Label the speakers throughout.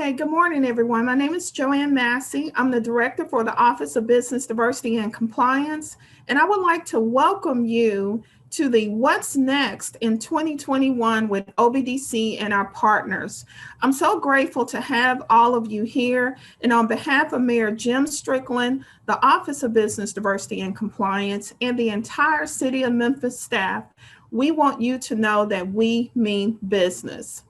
Speaker 1: Okay, good morning, everyone. My name is Joanne Massey. I'm the Director for the Office of Business Diversity and Compliance, and I would like to welcome you to the What's Next in 2021 with OBDC and our partners. I'm so grateful to have all of you here, and on behalf of Mayor Jim Strickland, the Office of Business Diversity and Compliance, and the entire City of Memphis staff, we want you to know that we mean business.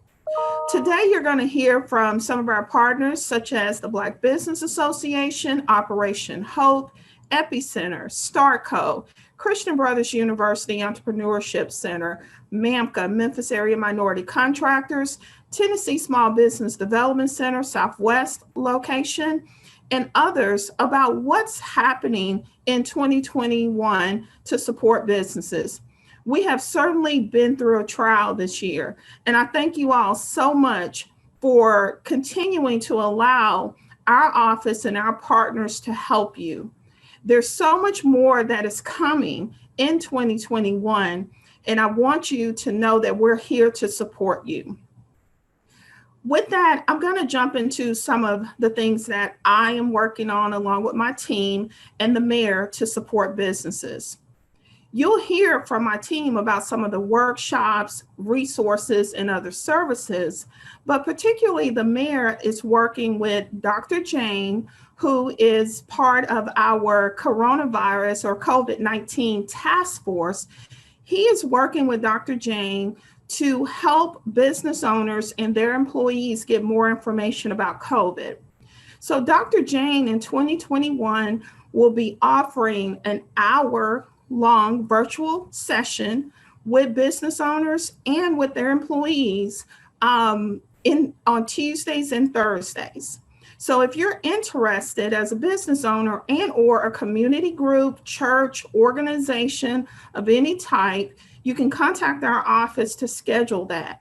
Speaker 1: Today, you're going to hear from some of our partners, such as the Black Business Association, Operation Hope, Epicenter, Starco, Christian Brothers University Entrepreneurship Center, MAMCA, Memphis Area Minority Contractors, Tennessee Small Business Development Center, Southwest location, and others about what's happening in 2021 to support businesses. We have certainly been through a trial this year, and I thank you all so much for continuing to allow our office and our partners to help you. There's so much more that is coming in 2021, and I want you to know that we're here to support you. With that, I'm going to jump into some of the things that I am working on along with my team and the mayor to support businesses. You'll hear from my team about some of the workshops, resources, and other services, but particularly the mayor is working with Dr. Jane, who is part of our coronavirus or COVID-19 task force. He is working with Dr. Jane to help business owners and their employees get more information about COVID. So Dr. Jane in 2021 will be offering an hour-long virtual session with business owners and with their employees on Tuesdays and Thursdays. So if you're interested as a business owner and or a community group, church, organization of any type, you can contact our office to schedule that.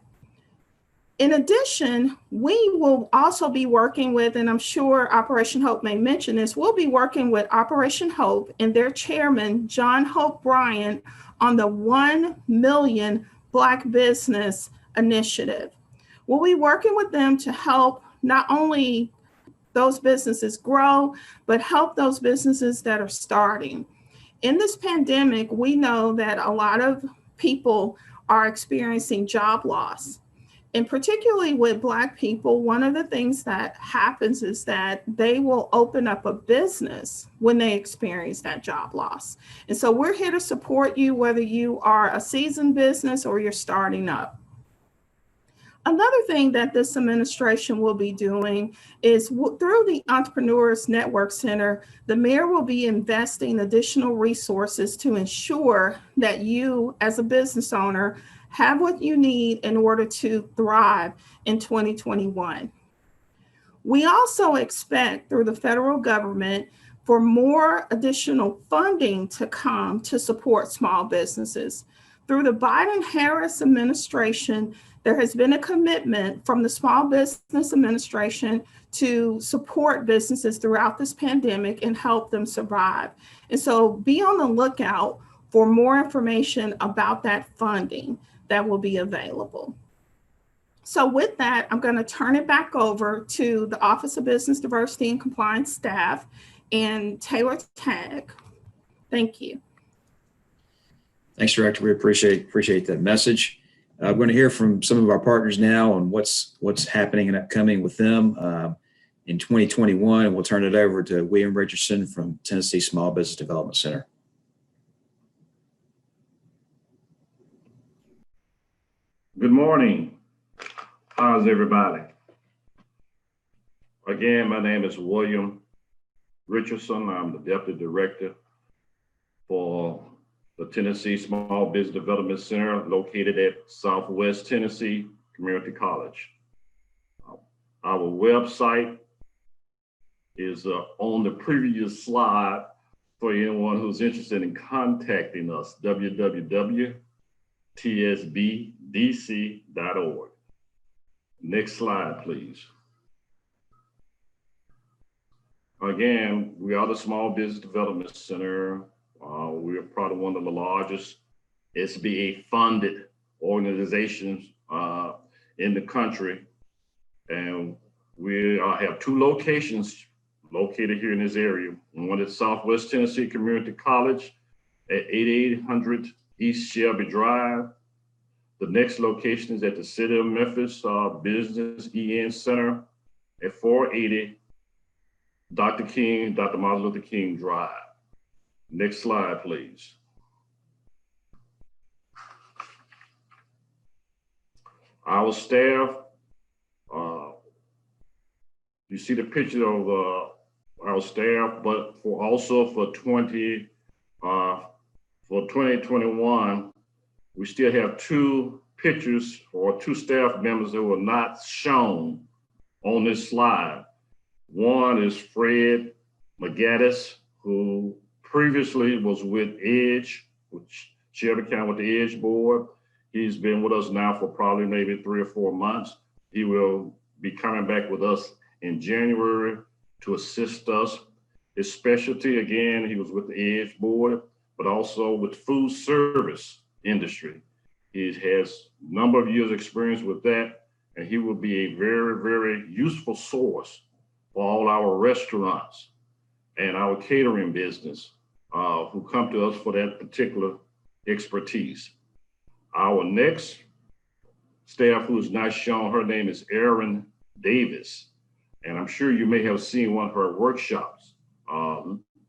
Speaker 1: In addition, we will also be working with, and I'm sure Operation Hope may mention this, we'll be working with Operation Hope and their chairman, John Hope Bryant, on the 1 Million Black Business Initiative. We'll be working with them to help not only those businesses grow, but help those businesses that are starting. In this pandemic, we know that a lot of people are experiencing job loss. And particularly with Black people, one of the things that happens is that they will open up a business when they experience that job loss. And so we're here to support you, whether you are a seasoned business or you're starting up. Another thing that this administration will be doing is through the Entrepreneurs Network Center, the mayor will be investing additional resources to ensure that you as a business owner have what you need in order to thrive in 2021. We also expect through the federal government for more additional funding to come to support small businesses. Through the Biden-Harris administration, there has been a commitment from the Small Business Administration to support businesses throughout this pandemic and help them survive. And so be on the lookout for more information about that funding that will be available. So with that, I'm going to turn it back over to the Office of Business Diversity and Compliance staff and Taylor Tagg. Thank you.
Speaker 2: Thanks, Director. We appreciate that message. We're going to hear from some of our partners now on what's happening and upcoming with them in 2021, and we'll turn it over to William Richardson from Tennessee Small Business Development Center.
Speaker 3: Good morning. How's everybody? Again, my name is William Richardson. I'm the Deputy Director for the Tennessee Small Business Development Center located at Southwest Tennessee Community College. Our website is on the previous slide for anyone who's interested in contacting us, www.tsbdc.org. Next slide, please. Again, we are the Small Business Development Center. We are probably one of the largest SBA funded organizations in the country. And We have two locations located here in this area. One at Southwest Tennessee Community College at 8800 East Shelby Drive. The next location is at the City of Memphis Business EN Center at 480 Dr. Martin Luther King Drive. Next slide, please. Our staff, you see the picture of our staff, but for 2021, we still have two pictures or two staff members that were not shown on this slide. One is Fred McGaddis, who previously was with EDGE, which Shelby County with the EDGE board. He's been with us now for probably maybe 3 or 4 months. He will be coming back with us in January to assist us. His specialty, again, he was with the EDGE board, but also with food service industry. He has a number of years experience with that, and he will be a very, very useful source for all our restaurants and our catering business who come to us for that particular expertise. Our next staff who is not shown, her name is Erin Davis. And I'm sure you may have seen one of her workshops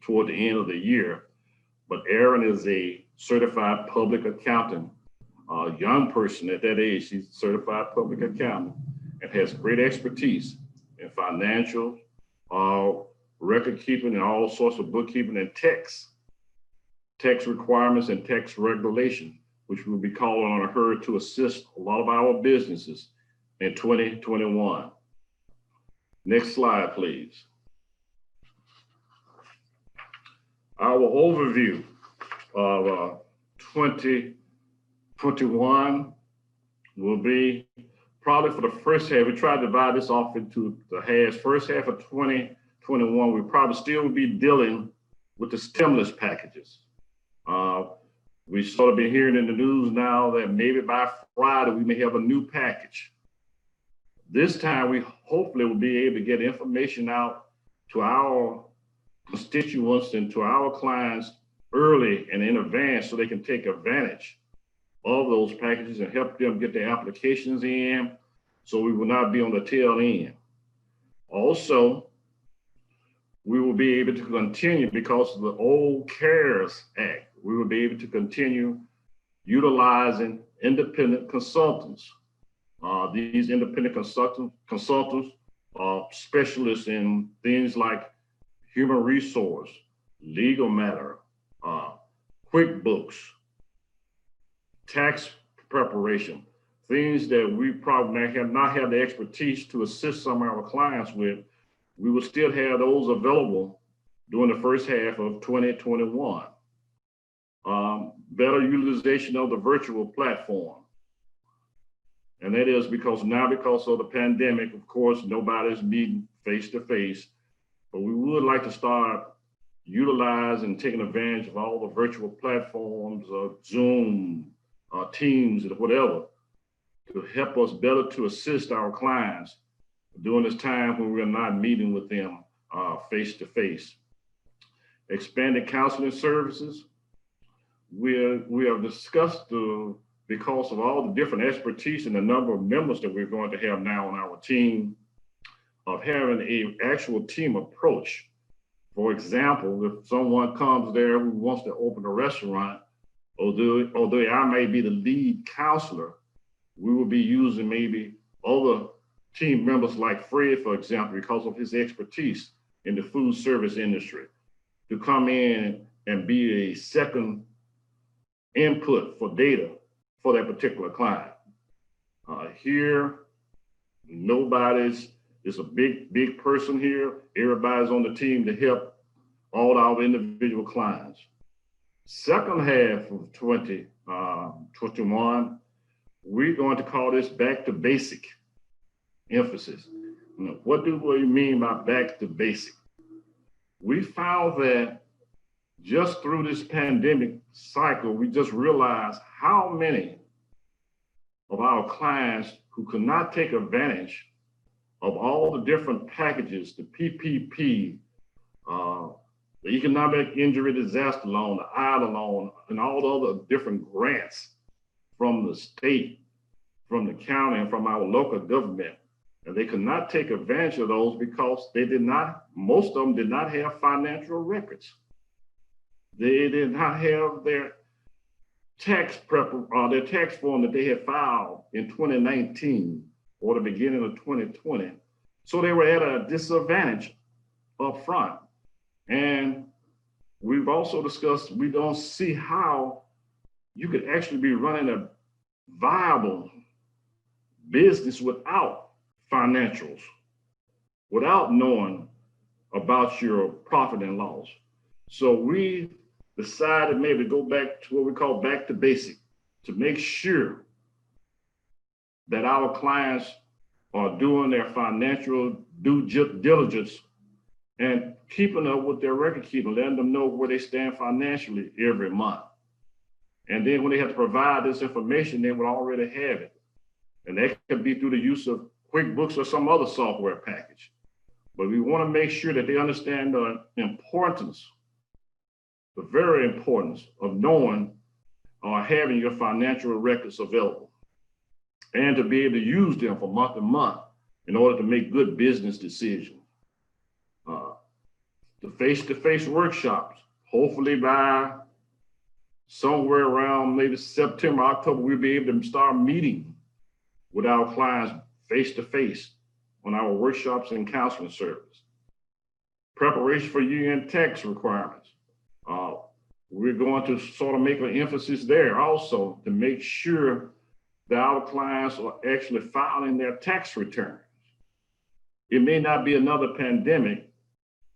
Speaker 3: toward the end of the year. But Erin is a certified public accountant, young person at that age. She's a certified public accountant and has great expertise in financial, record keeping, and all sorts of bookkeeping and tax requirements and tax regulation, which we'll be calling on her to assist a lot of our businesses in 2021. Next slide, please. Our overview of 2021 will be probably for the first half. We tried to divide this off into the halves. First half of 2021, we probably still will be dealing with the stimulus packages. We sort of been hearing in the news now that maybe by Friday we may have a new package. This time we hopefully will be able to get information out to our constituents and to our clients early and in advance so they can take advantage of those packages and help them get their applications in so we will not be on the tail end. Also, we will be able to continue because of the old CARES Act. We will be able to continue utilizing independent consultants. These independent consultants are specialists in things like human resource, legal matter, QuickBooks, tax preparation, things that we probably have not had the expertise to assist some of our clients with. We will still have those available during the first half of 2021. Better utilization of the virtual platform. And that is because of the pandemic, of course, nobody's meeting face to face, but we would like to start utilizing, taking advantage of all the virtual platforms of Zoom, Teams, and whatever, to help us better to assist our clients during this time when we're not meeting with them face to face. Expanded counseling services. We have discussed because of all the different expertise and the number of members that we're going to have now on our team, of having an actual team approach. For example, if someone comes there who wants to open a restaurant, although I may be the lead counselor, we will be using maybe other team members like Fred, for example, because of his expertise in the food service industry, to come in and be a second input for data for that particular client. Here, nobody's is a big person here. Everybody's on the team to help all our individual clients. Second half of 2021, we're going to call this back to basic emphasis. Now, what do we mean by back to basic? We found that just through this pandemic cycle, we just realized how many of our clients who could not take advantage of all the different packages, the PPP, the economic injury disaster loan, the IDA loan, and all the other different grants from the state, from the county, and from our local government. And they could not take advantage of those because they did not, most of them did not have financial records. They did not have their tax form that they had filed in 2019 or the beginning of 2020. So they were at a disadvantage up front. And we've also discussed, we don't see how you could actually be running a viable business without financials, without knowing about your profit and loss. So we decided maybe to go back to what we call back to basic, to make sure that our clients are doing their financial due diligence and keeping up with their record keeping, letting them know where they stand financially every month. And then when they have to provide this information, they would already have it. And that could be through the use of QuickBooks or some other software package. But we want to make sure that they understand the importance, the very importance of knowing or having your financial records available and to be able to use them from month to month in order to make good business decisions. The face-to-face workshops, hopefully by somewhere around maybe September, October, we'll be able to start meeting with our clients face-to-face on our workshops and counseling service. Preparation for year-end tax requirements. We're going to sort of make an emphasis there also to make sure that our clients are actually filing their tax returns. It may not be another pandemic,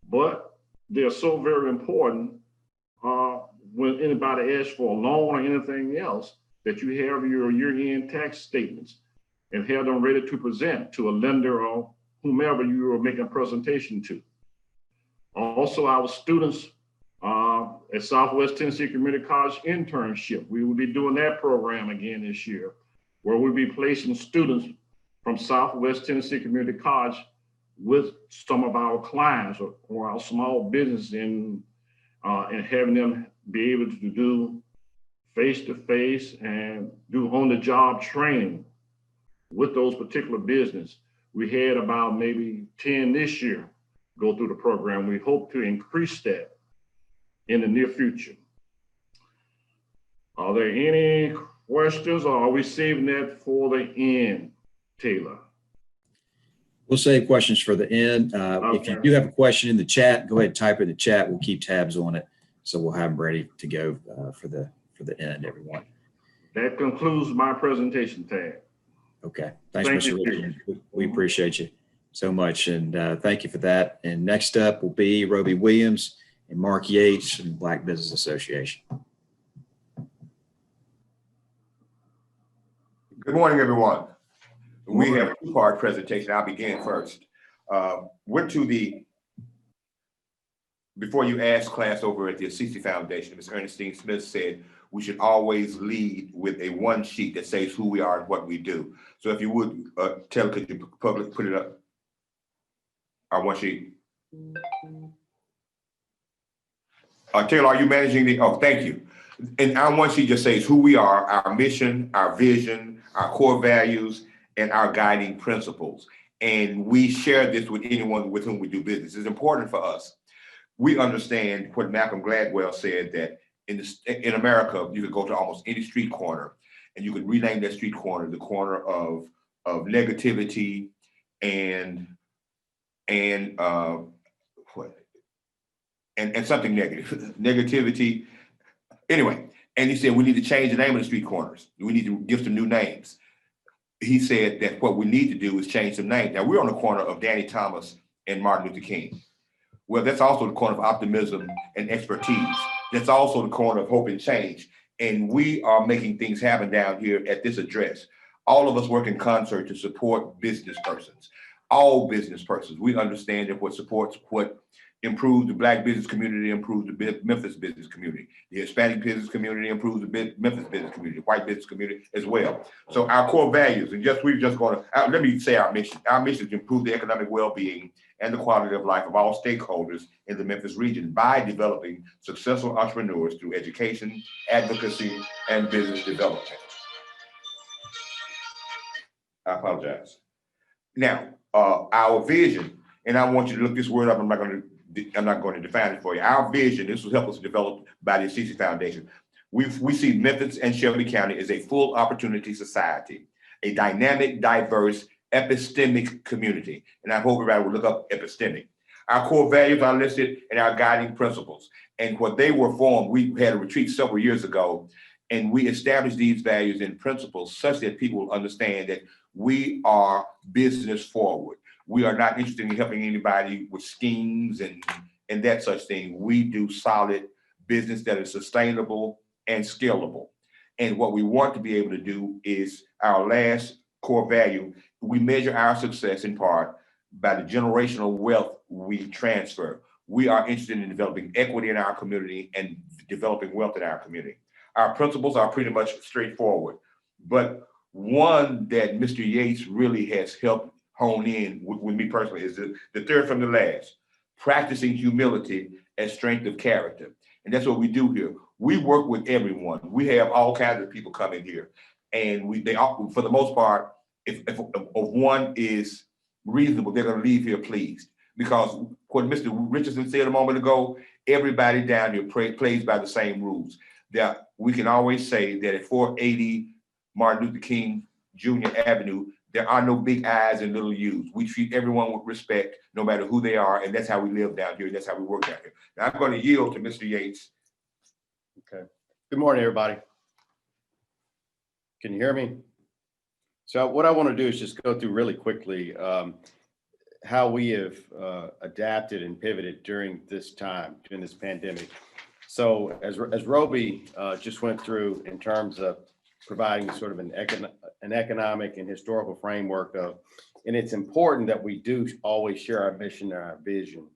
Speaker 3: but they're so very important when anybody asks for a loan or anything else, that you have your year-end tax statements and have them ready to present to a lender or whomever you are making a presentation to. Also, our students at Southwest Tennessee Community College internship, we will be doing that program again this year, where we'll be placing students from Southwest Tennessee Community College with some of our clients or our small business and having them be able to do face-to-face and do on-the-job training with those particular business. We had about maybe 10 this year go through the program. We hope to increase that in the near future. Are there any questions, or are we saving that for the end, Taylor?
Speaker 2: We'll save questions for the end. If you do have a question in the chat, go ahead and type it in the chat. We'll keep tabs on it, so we'll have them ready to go for the end, everyone.
Speaker 3: That concludes my presentation, Tad.
Speaker 2: Okay. Thanks, Mr. Richard. We appreciate you so much, and thank you for that. And next up will be Roby Williams and Mark Yates from Black Business Association.
Speaker 4: Good morning, everyone. We have a two-part presentation. I'll begin first. Before you ask class over at the Assisi Foundation, Ms. Ernestine Smith said we should always lead with a one sheet that says who we are and what we do. So if you would, Taylor, could you put it up? Our one sheet. Taylor, are you managing the, oh, thank you. And our one sheet just says who we are, our mission, our vision, our core values, and our guiding principles. And we share this with anyone with whom we do business. It's important for us. We understand what Malcolm Gladwell said, that in America, you could go to almost any street corner and you could rename that street corner the corner of negativity and something negative, negativity. Anyway, and he said we need to change the name of the street corners. We need to give some new names. He said that what we need to do is change some names. Now we're on the corner of Danny Thomas and Martin Luther King. Well, that's also the corner of optimism and expertise. That's also the corner of hope and change. And we are making things happen down here at this address. All of us work in concert to support business persons. all business persons. We understand that what supports, what improves the Black business community, improves the Memphis business community. The Hispanic business community improves the Memphis business community, the white business community as well. So our core values, and we're just going to, let me say our mission. Our mission is to improve the economic well-being and the quality of life of all stakeholders in the Memphis region by developing successful entrepreneurs through education, advocacy, and business development. I apologize. Now, our vision, and I want you to look this word up. I'm not going to define it for you. Our vision, this was helped us develop by the Assisi Foundation. We see Memphis and Shelby County as a full opportunity society, a dynamic, diverse, epistemic community. And I hope everybody will look up epistemic. Our core values are listed in our guiding principles. And what they were formed, we had a retreat several years ago, and we established these values and principles such that people will understand that we are business forward. We are not interested in helping anybody with schemes and that such thing. We do solid business that is sustainable and scalable. And what we want to be able to do is our last core value. We measure our success in part by the generational wealth we transfer. We are interested in developing equity in our community and developing wealth in our community. Our principles are pretty much straightforward, but one that Mr. Yates really has helped hone in with me personally is the third from the last, practicing humility and strength of character. And that's what we do here. We work with everyone. We have all kinds of people come in here, and they all, for the most part, if one is reasonable, they're going to leave here pleased. Because what Mr. Richardson said a moment ago, everybody down here plays by the same rules. That we can always say that at 480 Martin Luther King Jr. Avenue, there are no big I's and little U's. We treat everyone with respect, no matter who they are, and that's how we live down here, and that's how we work down here. Now I'm going to yield to Mr. Yates.
Speaker 5: Okay. Good morning, everybody. Can you hear me? So what I want to do is just go through really quickly how we have adapted and pivoted during this time, during this pandemic. So as Roby just went through in terms of providing sort of an economic and historical framework of, and it's important that we do always share our mission and our vision.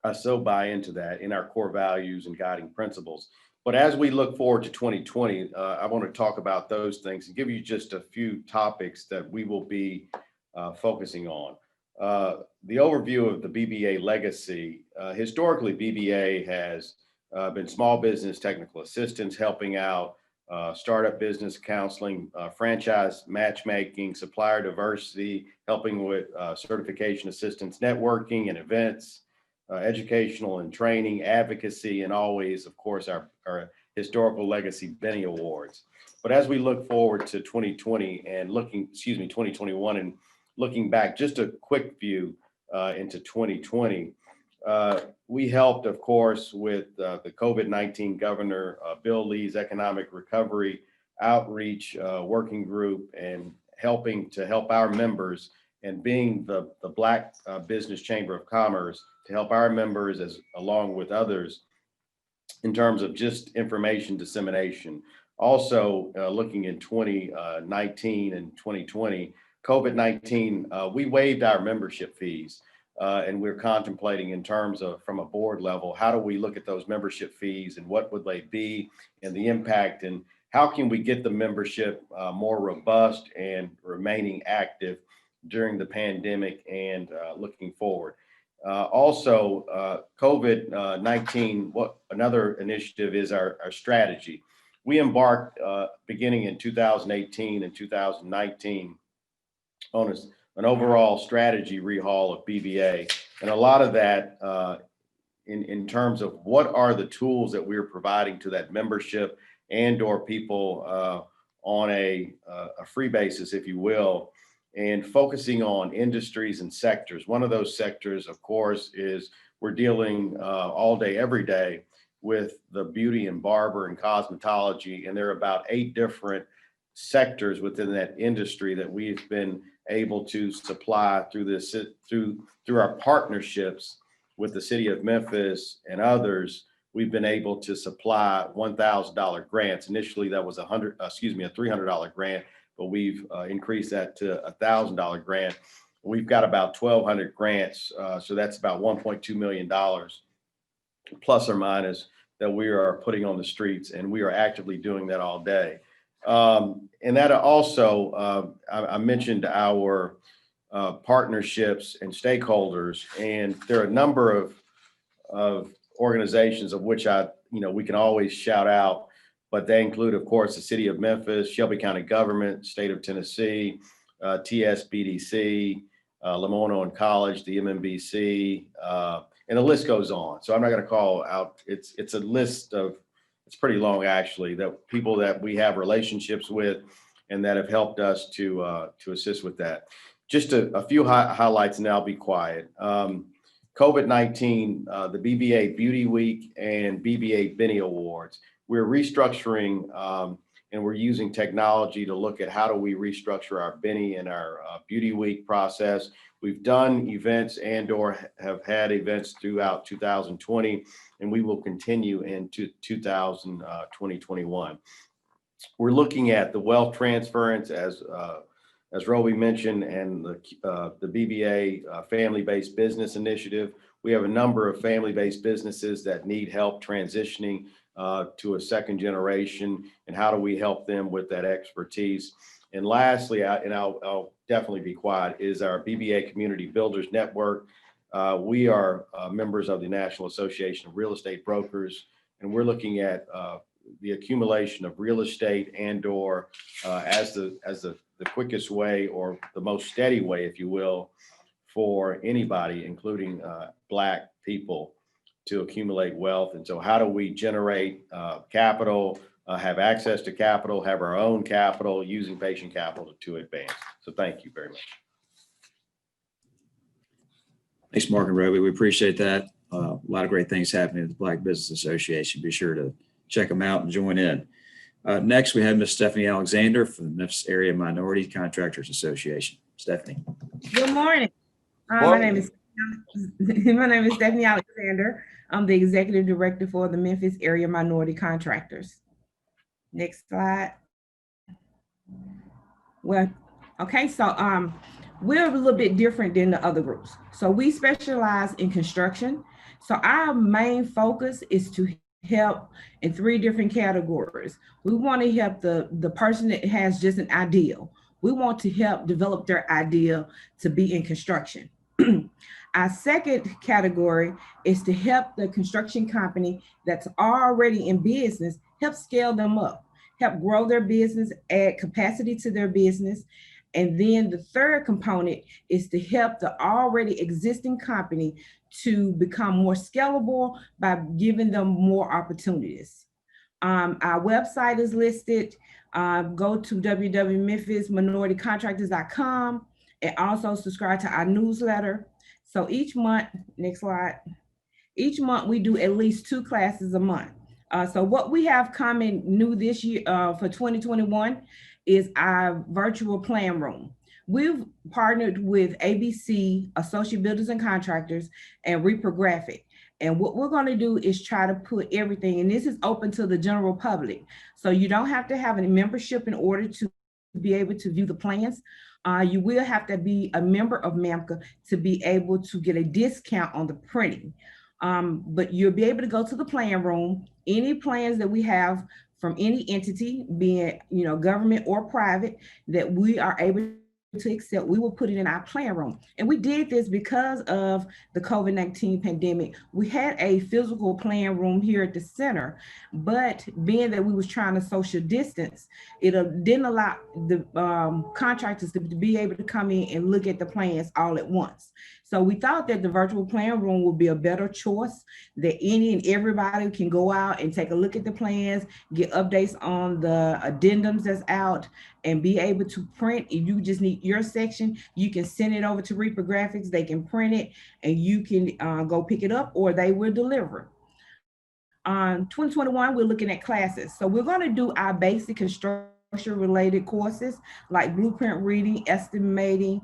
Speaker 5: I so buy into that in our core values and guiding principles. But as we look forward to 2020, I want to talk about those things and give you just a few topics that we will be focusing on. The overview of the BBA legacy. Historically, BBA has been small business technical assistance, helping out startup business counseling, franchise matchmaking, supplier diversity, helping with certification assistance, networking and events, educational and training, advocacy, and always, of course, our historical legacy Benny Awards. But as we look forward to 2020 and 2021 and looking back, just a quick view into 2020, we helped, of course, with the COVID-19 Governor Bill Lee's Economic Recovery Outreach Working Group and helping to help our members and being the Black Business Chamber of Commerce to help our members along with others in terms of just information dissemination. Also looking in 2019 and 2020, COVID-19, we waived our membership fees. And we're contemplating in terms of from a board level, how do we look at those membership fees and what would they be and the impact and how can we get the membership more robust and remaining active during the pandemic and looking forward. Also, COVID-19, what another initiative is our strategy. We embarked beginning in 2018 and 2019 on an overall strategy rehaul of BBA. And a lot of that in terms of what are the tools that we're providing to that membership and or people on a free basis, if you will, and focusing on industries and sectors. One of those sectors, of course, is we're dealing all day, every day with the beauty and barber and cosmetology. And there are about 8 different sectors within that industry that we've been able to supply through our partnerships with the city of Memphis and others. We've been able to supply $1,000 grants. Initially, that was a $300 grant, but we've increased that to a $1,000 grant We've got about 1,200 grants, so that's about $1.2 million plus or minus that we are putting on the streets, and we are actively doing that all day. And that also, I mentioned our partnerships and stakeholders, and there are a number of organizations of which we can always shout out, but they include, of course, the City of Memphis, Shelby County Government, State of Tennessee, TSBDC, Lamona College, the MMBC, and the list goes on. So I'm not going to call out. It's a list of, it's pretty long actually, that people that we have relationships with and that have helped us to assist with that. Just a few highlights, and I'll be quiet. COVID-19, the BBA Beauty Week and BBA Benny Awards. We're restructuring and we're using technology to look at how do we restructure our Benny and our Beauty Week process. We've done events and/or have had events throughout 2020, and we will continue into 2021. We're looking at the wealth transference as Roby mentioned, and the BBA family-based business initiative. We have a number of family-based businesses that need help transitioning to a second generation, and how do we help them with that expertise? And lastly, I'll definitely be quiet, is our BBA Community Builders Network. We are members of the National Association of Real Estate Brokers, and we're looking at the accumulation of real estate and/or as the quickest way, or the most steady way, if you will, for anybody, including Black people, to accumulate wealth. And so how do we generate capital, have access to capital, have our own capital, using patient capital to advance? So thank you very much.
Speaker 2: Thanks, Mark and Roby. We appreciate that. A lot of great things happening at the Black Business Association. Be sure to check them out and join in. Next, we have Ms. Stephanie Alexander from the Memphis Area Minority Contractors Association. Stephanie.
Speaker 6: Good morning. My name is Stephanie Alexander. I'm the Executive Director for the Memphis Area Minority Contractors. Next slide. Well, okay, so we're a little bit different than the other groups. So we specialize in construction. So our main focus is to help in 3 different categories. We want to help the person that has just an ideal. We want to help develop their idea to be in construction. Our second category is to help the construction company that's already in business, help scale them up, help grow their business, add capacity to their business. And then the third component is to help the already existing company to become more scalable by giving them more opportunities. Our website is listed. Go to www.memphisminoritycontractors.com and also subscribe to our newsletter. So each month, next slide, each month we do at least 2 classes a month. So what we have coming new this year for 2021 is our virtual plan room. We've partnered with ABC, Associate Builders and Contractors, and Reprographic. And what we're going to do is try to put everything, and this is open to the general public. So you don't have to have any membership in order to be able to view the plans. You will have to be a member of MEMCA to be able to get a discount on the printing. But you'll be able to go to the plan room. Any plans that we have from any entity, being government or private, that we are able to accept, we will put it in our plan room. And we did this because of the COVID-19 pandemic. We had a physical plan room here at the center, but being that we was trying to social distance, it didn't allow the contractors to be able to come in and look at the plans all at once. So we thought that the virtual plan room would be a better choice, that any and everybody can go out and take a look at the plans, get updates on the addendums that's out, and be able to print. If you just need your section, you can send it over to Reprographics. They can print it and you can go pick it up, or they will deliver. 2021, we're looking at classes. So we're going to do our basic construction related courses like blueprint reading, estimating,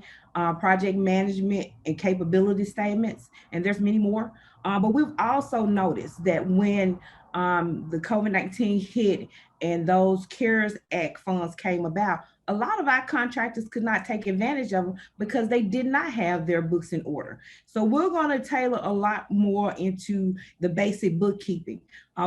Speaker 6: project management, and capability statements. And there's many more. But we've also noticed that when the COVID-19 hit and those CARES Act funds came about, a lot of our contractors could not take advantage of them because they did not have their books in order. So we're going to tailor a lot more into the basic bookkeeping.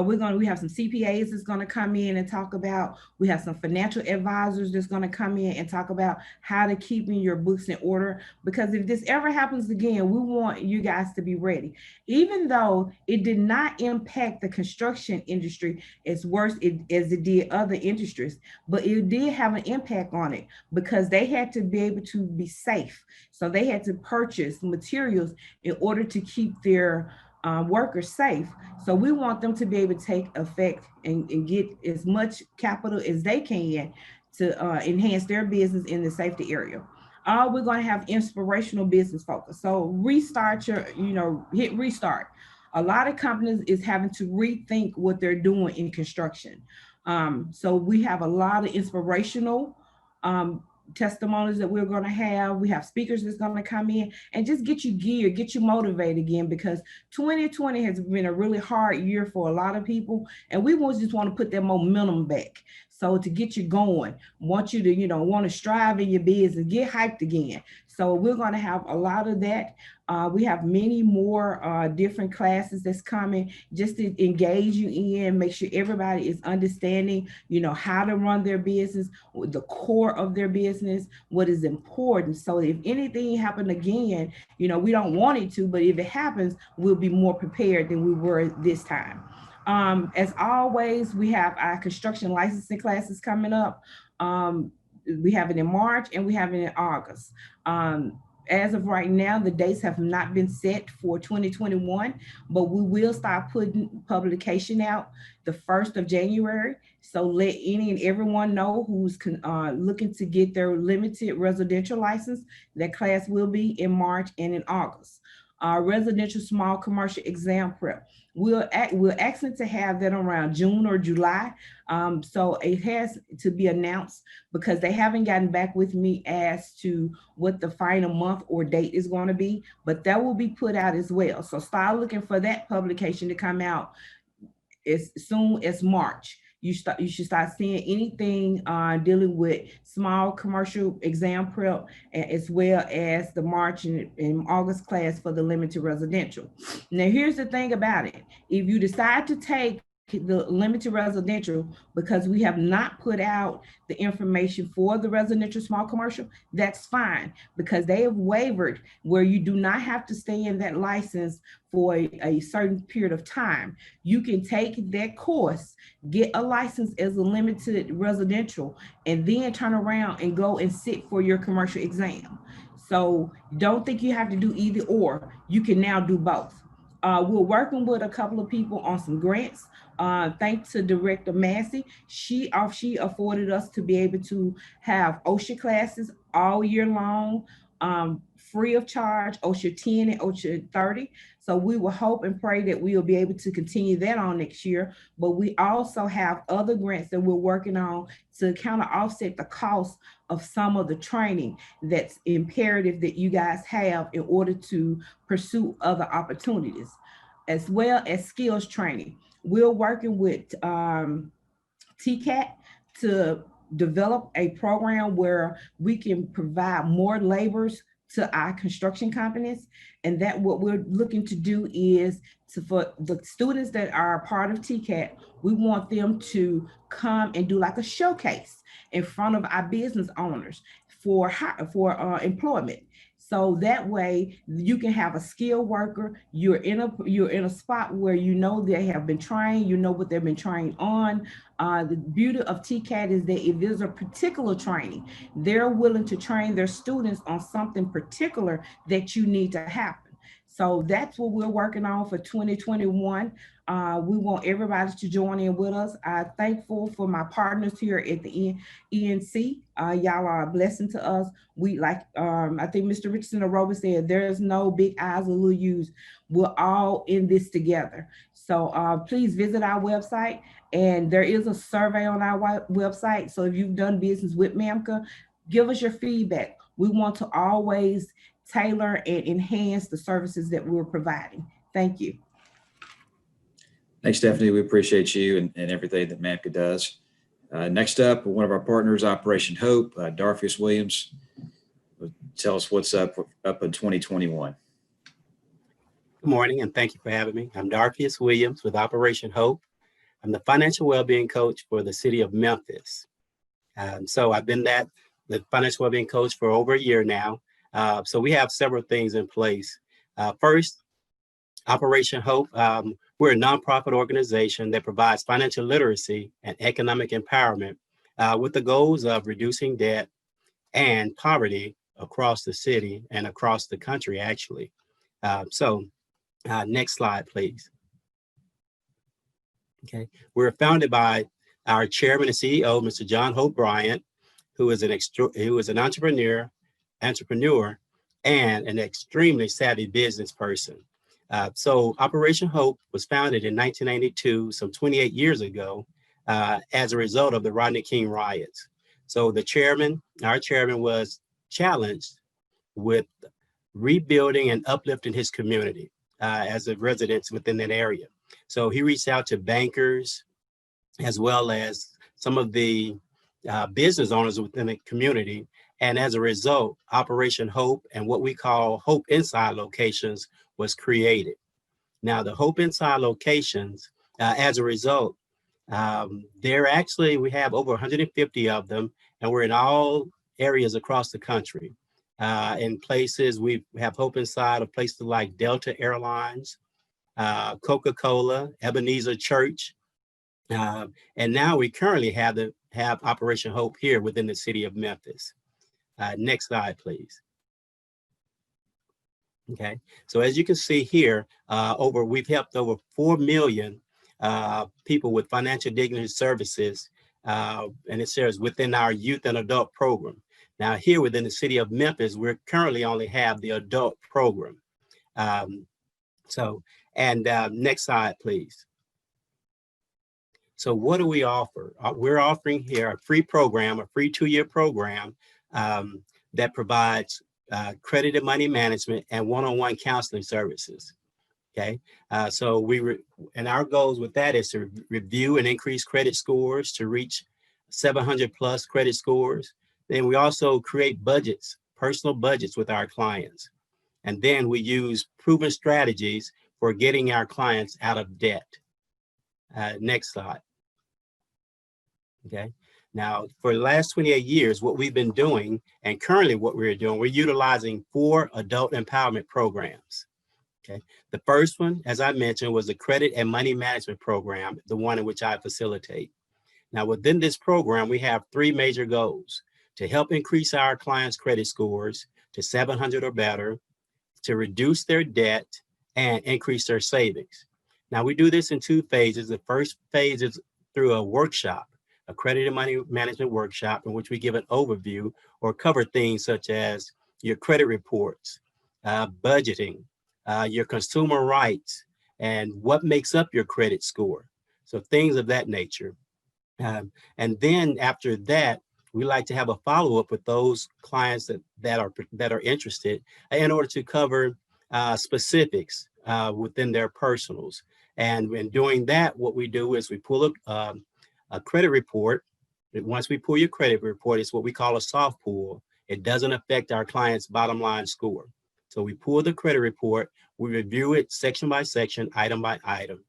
Speaker 6: We have some CPAs that's going to come in and talk about, we have some financial advisors that's going to come in and talk about how to keep in your books in order. Because if this ever happens again, we want you guys to be ready. Even though it did not impact the construction industry as worse as it did other industries, but it did have an impact on it because they had to be able to be safe. So they had to purchase materials in order to keep their workers safe. So we want them to be able to take effect and get as much capital as they can to enhance their business in the safety area. We're going to have inspirational business focus. So restart hit restart. A lot of companies is having to rethink what they're doing in construction. So we have a lot of inspirational testimonies that we're going to have. We have speakers that's going to come in and just get you geared, get you motivated again, because 2020 has been a really hard year for a lot of people. And we just want to put that momentum back. So to get you going, want you to, want to strive in your business, get hyped again. So we're going to have a lot of that. We have many more different classes that's coming just to engage you in, make sure everybody is understanding, how to run their business, the core of their business, what is important. So if anything happened again, we don't want it to, but if it happens, we'll be more prepared than we were this time. As always, we have our construction licensing classes coming up. We have it in March and we have it in August. As of right now, the dates have not been set for 2021, but we will start putting publication out the 1st of January. So let any and everyone know who's looking to get their limited residential license. That class will be in March and in August. Residential small commercial exam prep. We're asking to have that around June or July. So it has to be announced because they haven't gotten back with me as to what the final month or date is going to be, but that will be put out as well. So start looking for that publication to come out as soon as March. You should start seeing anything dealing with small commercial exam prep, as well as the March and August class for the limited residential. Now, here's the thing about it. If you decide to take the limited residential because we have not put out the information for the residential small commercial, that's fine, because they have wavered where you do not have to stay in that license for a certain period of time. You can take that course, get a license as a limited residential, and then turn around and go and sit for your commercial exam. So don't think you have to do either or. You can now do both. We're working with a couple of people on some grants. Thanks to Director Massey, she afforded us to be able to have OSHA classes all year long, free of charge, OSHA 10 and OSHA 30. So we will hope and pray that we will be able to continue that on next year. But we also have other grants that we're working on to kind of offset the cost of some of the training that's imperative that you guys have in order to pursue other opportunities, as well as skills training. We're working with TCAT to develop a program where we can provide more laborers to our construction companies. And that what we're looking to do is for the students that are a part of TCAT, we want them to come and do like a showcase in front of our business owners for employment. So that way you can have a skilled worker. You're in a spot where they have been trained, what they've been trained on. The beauty of TCAT is that if there's a particular training, they're willing to train their students on something particular that you need to happen. So that's what we're working on for 2021. We want everybody to join in with us. I'm thankful for my partners here at the ENC. Y'all are a blessing to us. We I think Mr. Richardson Aroba said, there's no big eyes or little U's. We're all in this together. So please visit our website, and there is a survey on our website. So if you've done business with MAMCA, give us your feedback. We want to always tailor and enhance the services that we're providing. Thank you.
Speaker 2: Thanks, Stephanie. We appreciate you and everything that MAMCA does. Next up, one of our partners, Operation Hope, Darfius Williams, will tell us what's up in 2021.
Speaker 7: Good morning, and thank you for having me. I'm Darfius Williams with Operation Hope. I'm the financial well-being coach for the city of Memphis. So I've been the financial well-being coach for over a year now. So we have several things in place. First, Operation Hope. We're a nonprofit organization that provides financial literacy and economic empowerment with the goals of reducing debt and poverty across the city and across the country, actually. Next slide, please. Okay, we're founded by our chairman and CEO, Mr. John Hope Bryant, who is an entrepreneur and an extremely savvy business person. So Operation Hope was founded in 1992, some 28 years ago, as a result of the Rodney King riots. So our chairman was challenged with rebuilding and uplifting his community as a resident within that area. So he reached out to bankers as well as some of the business owners within the community. And as a result, Operation Hope and what we call Hope Inside locations was created. Now, the Hope Inside locations, as a result, we have over 150 of them, and we're in all areas across the country. In places, we have Hope Inside of places like Delta Airlines, Coca-Cola, Ebenezer Church, and now we currently have Operation Hope here within the city of Memphis. Next slide, please. Okay, so as you can see here, we've helped over 4 million people with financial dignity services, and it serves within our youth and adult program. Now here within the city of Memphis, we currently only have the adult program. Next slide, please. So what do we offer? We're offering here a free program, a free 2-year program that provides credit and money management and one-on-one counseling services. Okay, and our goals with that is to review and increase credit scores to reach 700 plus credit scores. Then we also create budgets, personal budgets with our clients. And then we use proven strategies for getting our clients out of debt. Next slide. Okay, now for the last 28 years, what we've been doing, and currently what we're doing, we're utilizing 4 adult empowerment programs. Okay, the first one, as I mentioned, was the credit and money management program, the one in which I facilitate. Now within this program, we have 3 major goals: to help increase our clients' credit scores to 700 or better, to reduce their debt, and increase their savings. Now we do this in 2 phases. The first phase is through a workshop, a credit and money management workshop, in which we give an overview or cover things such as your credit reports, budgeting, your consumer rights, and what makes up your credit score. So things of that nature. And then after that, we like to have a follow-up with those clients that are interested in order to cover specifics within their personals. And in doing that, what we do is we pull a credit report. Once we pull your credit report, it's what we call a soft pull. It doesn't affect our client's bottom line score. So we pull the credit report, we review it section by section, item by item.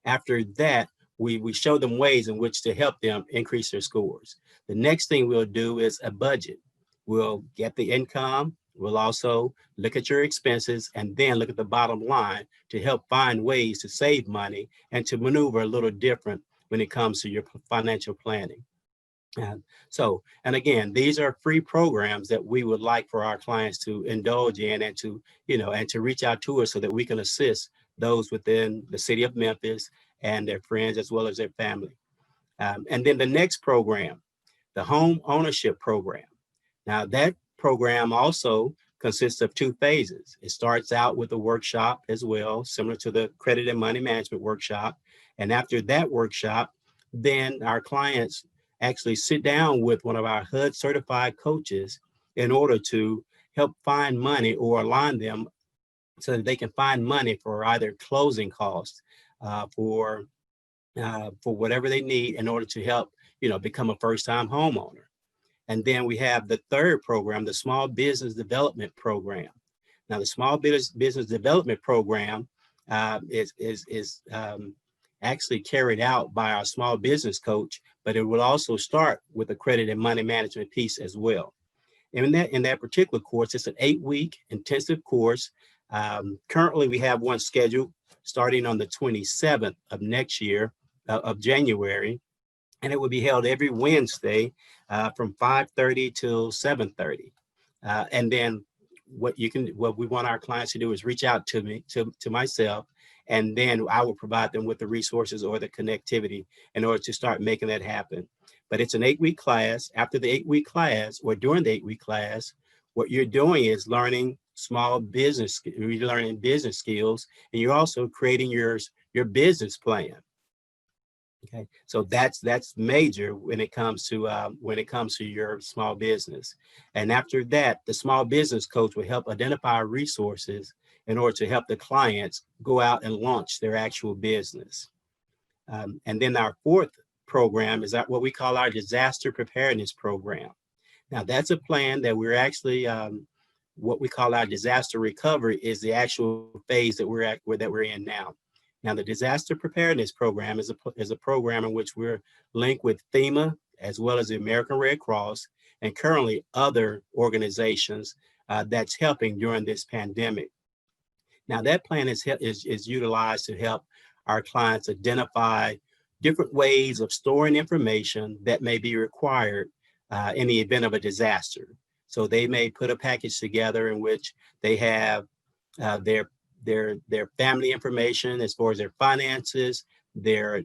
Speaker 7: After that, we show them ways in which to help them increase their scores. The next thing we'll do is a budget. We'll get the income. We'll also look at your expenses and then look at the bottom line to help find ways to save money and to maneuver a little different when it comes to your financial planning. And again, these are free programs that we would like for our clients to indulge in and to reach out to us so that we can assist those within the city of Memphis and their friends as well as their family. And then the next program, the home ownership program. Now that program also consists of 2 phases. It starts out with a workshop as well, similar to the credit and money management workshop. And after that workshop, then our clients actually sit down with one of our HUD certified coaches in order to help find money or align them so that they can find money for either closing costs, for whatever they need in order to help become a first-time homeowner. And then we have the third program, the Small Business Development Program. Now, the Small Business Development Program is actually carried out by our small business coach, but it will also start with a credit and money management piece as well. And in that particular course, it's an 8-week intensive course. Currently, we have one scheduled starting on the 27th of next year, of January, and it will be held every Wednesday from 5:30 till 7:30. And then what we want our clients to do is reach out to me, to myself, and then I will provide them with the resources or the connectivity in order to start making that happen. But it's an 8-week class. After the 8-week class, or during the 8-week class, what you're doing is learning you're learning business skills, and you're also creating your business plan. Okay, so that's major when it comes to your small business. And after that, the small business coach will help identify resources in order to help the clients go out and launch their actual business. And then our fourth program is what we call our disaster preparedness program. Now, that's a plan that we're actually what we call our disaster recovery is the actual phase that we're in now. Now, the disaster preparedness program is a program in which we're linked with FEMA as well as the American Red Cross and currently other organizations that's helping during this pandemic. Now, that plan is utilized to help our clients identify different ways of storing information that may be required in the event of a disaster. So they may put a package together in which they have their family information as far as their finances, their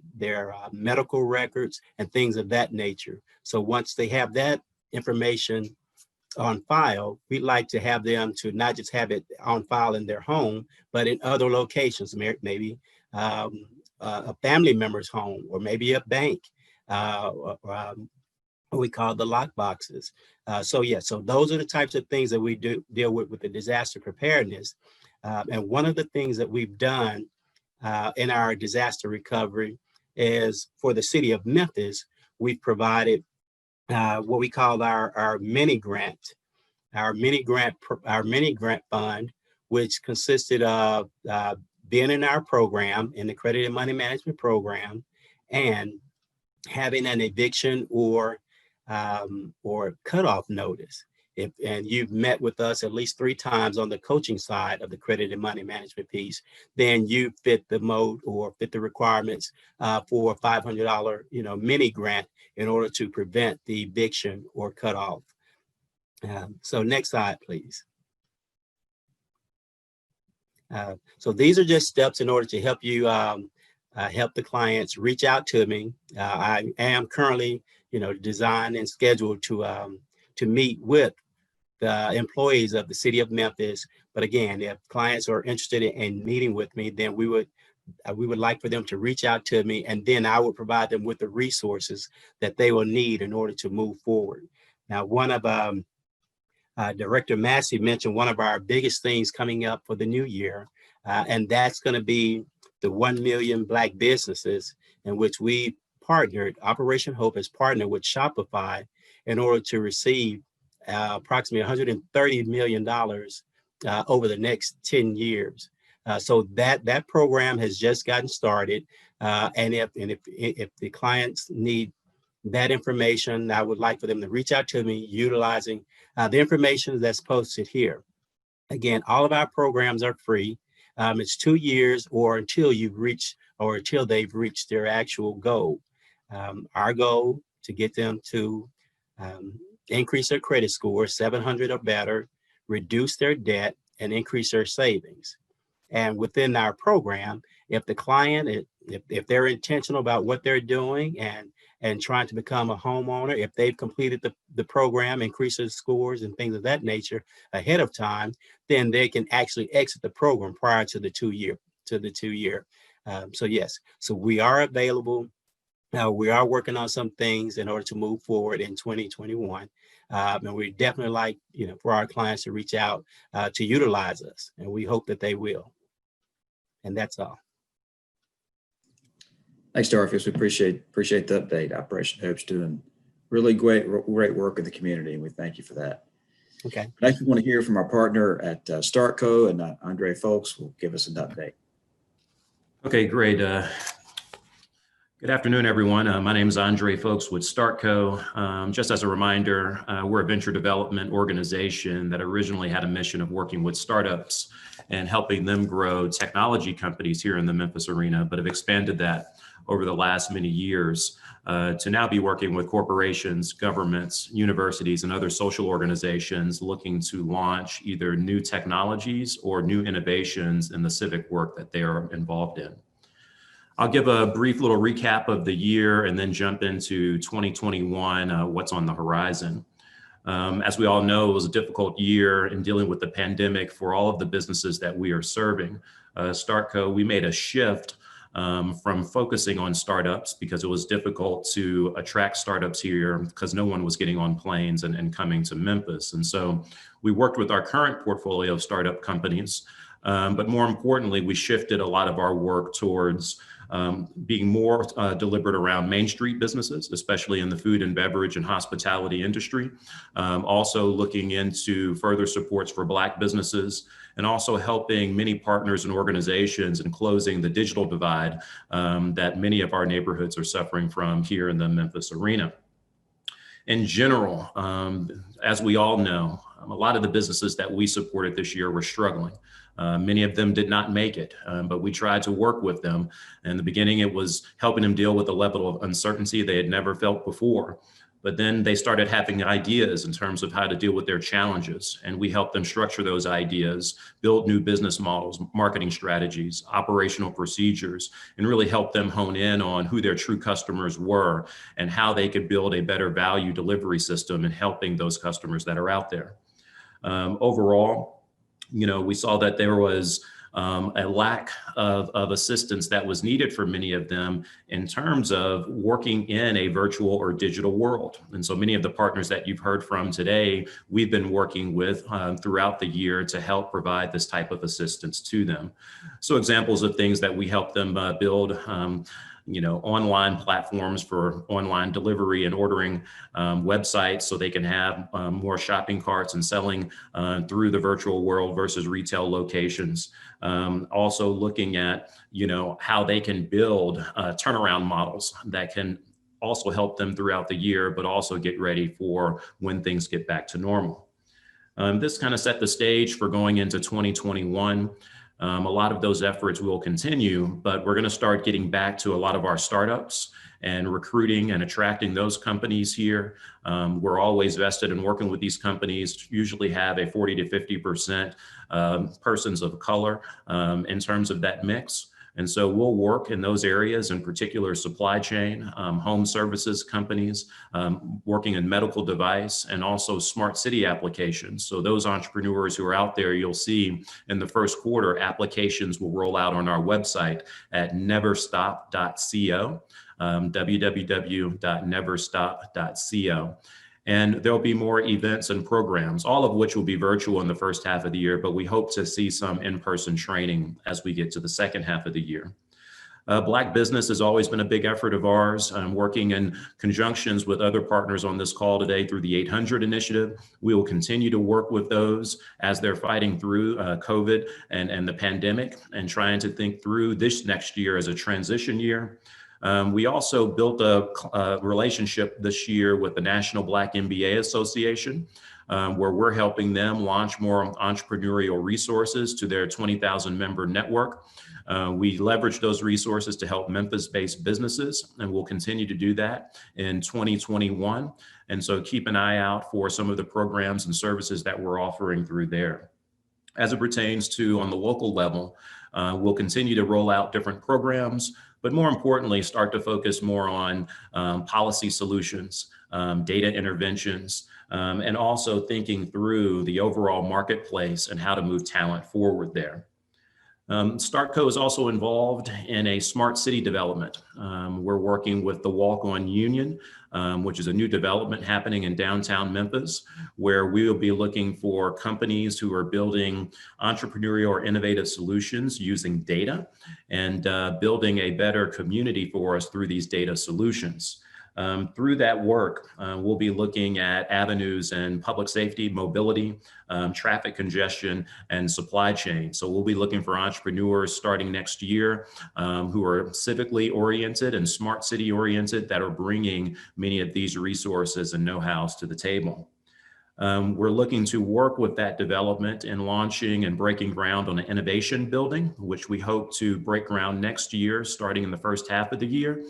Speaker 7: medical records, and things of that nature. So once they have that information on file, we'd like to have them to not just have it on file in their home, but in other locations, maybe a family member's home, or maybe a bank, what we call the lock boxes. So those are the types of things that we deal with the disaster preparedness. And one of the things that we've done in our disaster recovery is for the city of Memphis, we've provided what we call our mini grant fund, which consisted of being in our program, in the credit and money management program, and having an eviction or cutoff notice. And you've met with us at least 3 times on the coaching side of the credit and money management piece, then you fit the mode or fit the requirements for a $500 mini grant in order to prevent the eviction or cutoff. So next slide, please. So these are just steps in order to help you help the clients reach out to me. I am currently, designed and scheduled to meet with the employees of the city of Memphis. But again, if clients are interested in meeting with me, then we would like for them to reach out to me, and then I would provide them with the resources that they will need in order to move forward. Now, one of Director Massey mentioned one of our biggest things coming up for the new year, and that's going to be the 1 million Black businesses, in which we partnered, Operation Hope has partnered with Shopify in order to receive approximately $130 million over the next 10 years. So that program has just gotten started. And if the clients need that information, I would like for them to reach out to me utilizing the information that's posted here. Again, all of our programs are free. It's 2 years or until they've reached their actual goal. Our goal to get them to increase their credit score, 700 or better, reduce their debt, and increase their savings. And within our program, if the client, if they're intentional about what they're doing and trying to become a homeowner, if they've completed the program, increases scores and things of that nature ahead of time, then they can actually exit the program prior to the 2 year. So yes, so we are available. We are working on some things in order to move forward in 2021. And we definitely like, for our clients to reach out to utilize us, and we hope that they will. And that's all.
Speaker 2: Thanks, Darfius. We appreciate the update. Operation Hope's doing really great work in the community, and we thank you for that.
Speaker 7: Okay.
Speaker 2: Next, we want to hear from our partner at StartCo, and Andre Folks will give us an update.
Speaker 8: Okay, great. Good afternoon, everyone. My name is Andre Folks with StartCo. Just as a reminder, we're a venture development organization that originally had a mission of working with startups and helping them grow technology companies here in the Memphis arena, but have expanded that over the last many years to now be working with corporations, governments, universities, and other social organizations looking to launch either new technologies or new innovations in the civic work that they are involved in. I'll give a brief little recap of the year and then jump into 2021, what's on the horizon. As we all know, it was a difficult year in dealing with the pandemic for all of the businesses that we are serving. StartCo, we made a shift from focusing on startups because it was difficult to attract startups here because no one was getting on planes and coming to Memphis. And so we worked with our current portfolio of startup companies, but more importantly, we shifted a lot of our work towards being more deliberate around Main Street businesses, especially in the food and beverage and hospitality industry. Also looking into further supports for Black businesses, and also helping many partners and organizations in closing the digital divide that many of our neighborhoods are suffering from here in the Memphis arena. In general, as we all know, a lot of the businesses that we supported this year were struggling. Many of them did not make it, but we tried to work with them. In the beginning, it was helping them deal with a level of uncertainty they had never felt before. But then they started having ideas in terms of how to deal with their challenges. And we helped them structure those ideas, build new business models, marketing strategies, operational procedures, and really help them hone in on who their true customers were and how they could build a better value delivery system in helping those customers that are out there. Overall, we saw that there was a lack of assistance that was needed for many of them in terms of working in a virtual or digital world. And so many of the partners that you've heard from today, we've been working with throughout the year to help provide this type of assistance to them. So examples of things that we help them build, online platforms for online delivery and ordering, websites so they can have more shopping carts and selling through the virtual world versus retail locations. Also looking at, how they can build turnaround models that can also help them throughout the year, but also get ready for when things get back to normal. This kind of set the stage for going into 2021. A lot of those efforts will continue, but we're going to start getting back to a lot of our startups and recruiting and attracting those companies here. We're always vested in working with these companies, usually have a 40 to 50% persons of color in terms of that mix. And so we'll work in those areas, in particular supply chain, home services companies, working in medical device, and also smart city applications. So those entrepreneurs who are out there, you'll see in the first quarter, applications will roll out on our website at neverstop.co, www.neverstop.co. And there'll be more events and programs, all of which will be virtual in the first half of the year, but we hope to see some in-person training as we get to the second half of the year. Black business has always been a big effort of ours, working in conjunctions with other partners on this call today through the 800 initiative. We will continue to work with those as they're fighting through COVID and the pandemic and trying to think through this next year as a transition year. We also built a relationship this year with the National Black MBA Association, where we're helping them launch more entrepreneurial resources to their 20,000 member network. We leverage those resources to help Memphis-based businesses, and we'll continue to do that in 2021. And so keep an eye out for some of the programs and services that we're offering through there. As it pertains to on the local level, we'll continue to roll out different programs, but more importantly, start to focus more on policy solutions, data interventions, and also thinking through the overall marketplace and how to move talent forward there. StartCo is also involved in a smart city development. We're working with the Walk on Union, which is a new development happening in downtown Memphis, where we will be looking for companies who are building entrepreneurial or innovative solutions using data and building a better community for us through these data solutions. Through that work, we'll be looking at avenues in public safety, mobility, traffic congestion, and supply chain. So we'll be looking for entrepreneurs starting next year who are civically oriented and smart city oriented that are bringing many of these resources and know-hows to the table. We're looking to work with that development in launching and breaking ground on an innovation building, which we hope to break ground next year, starting in the first half of the year,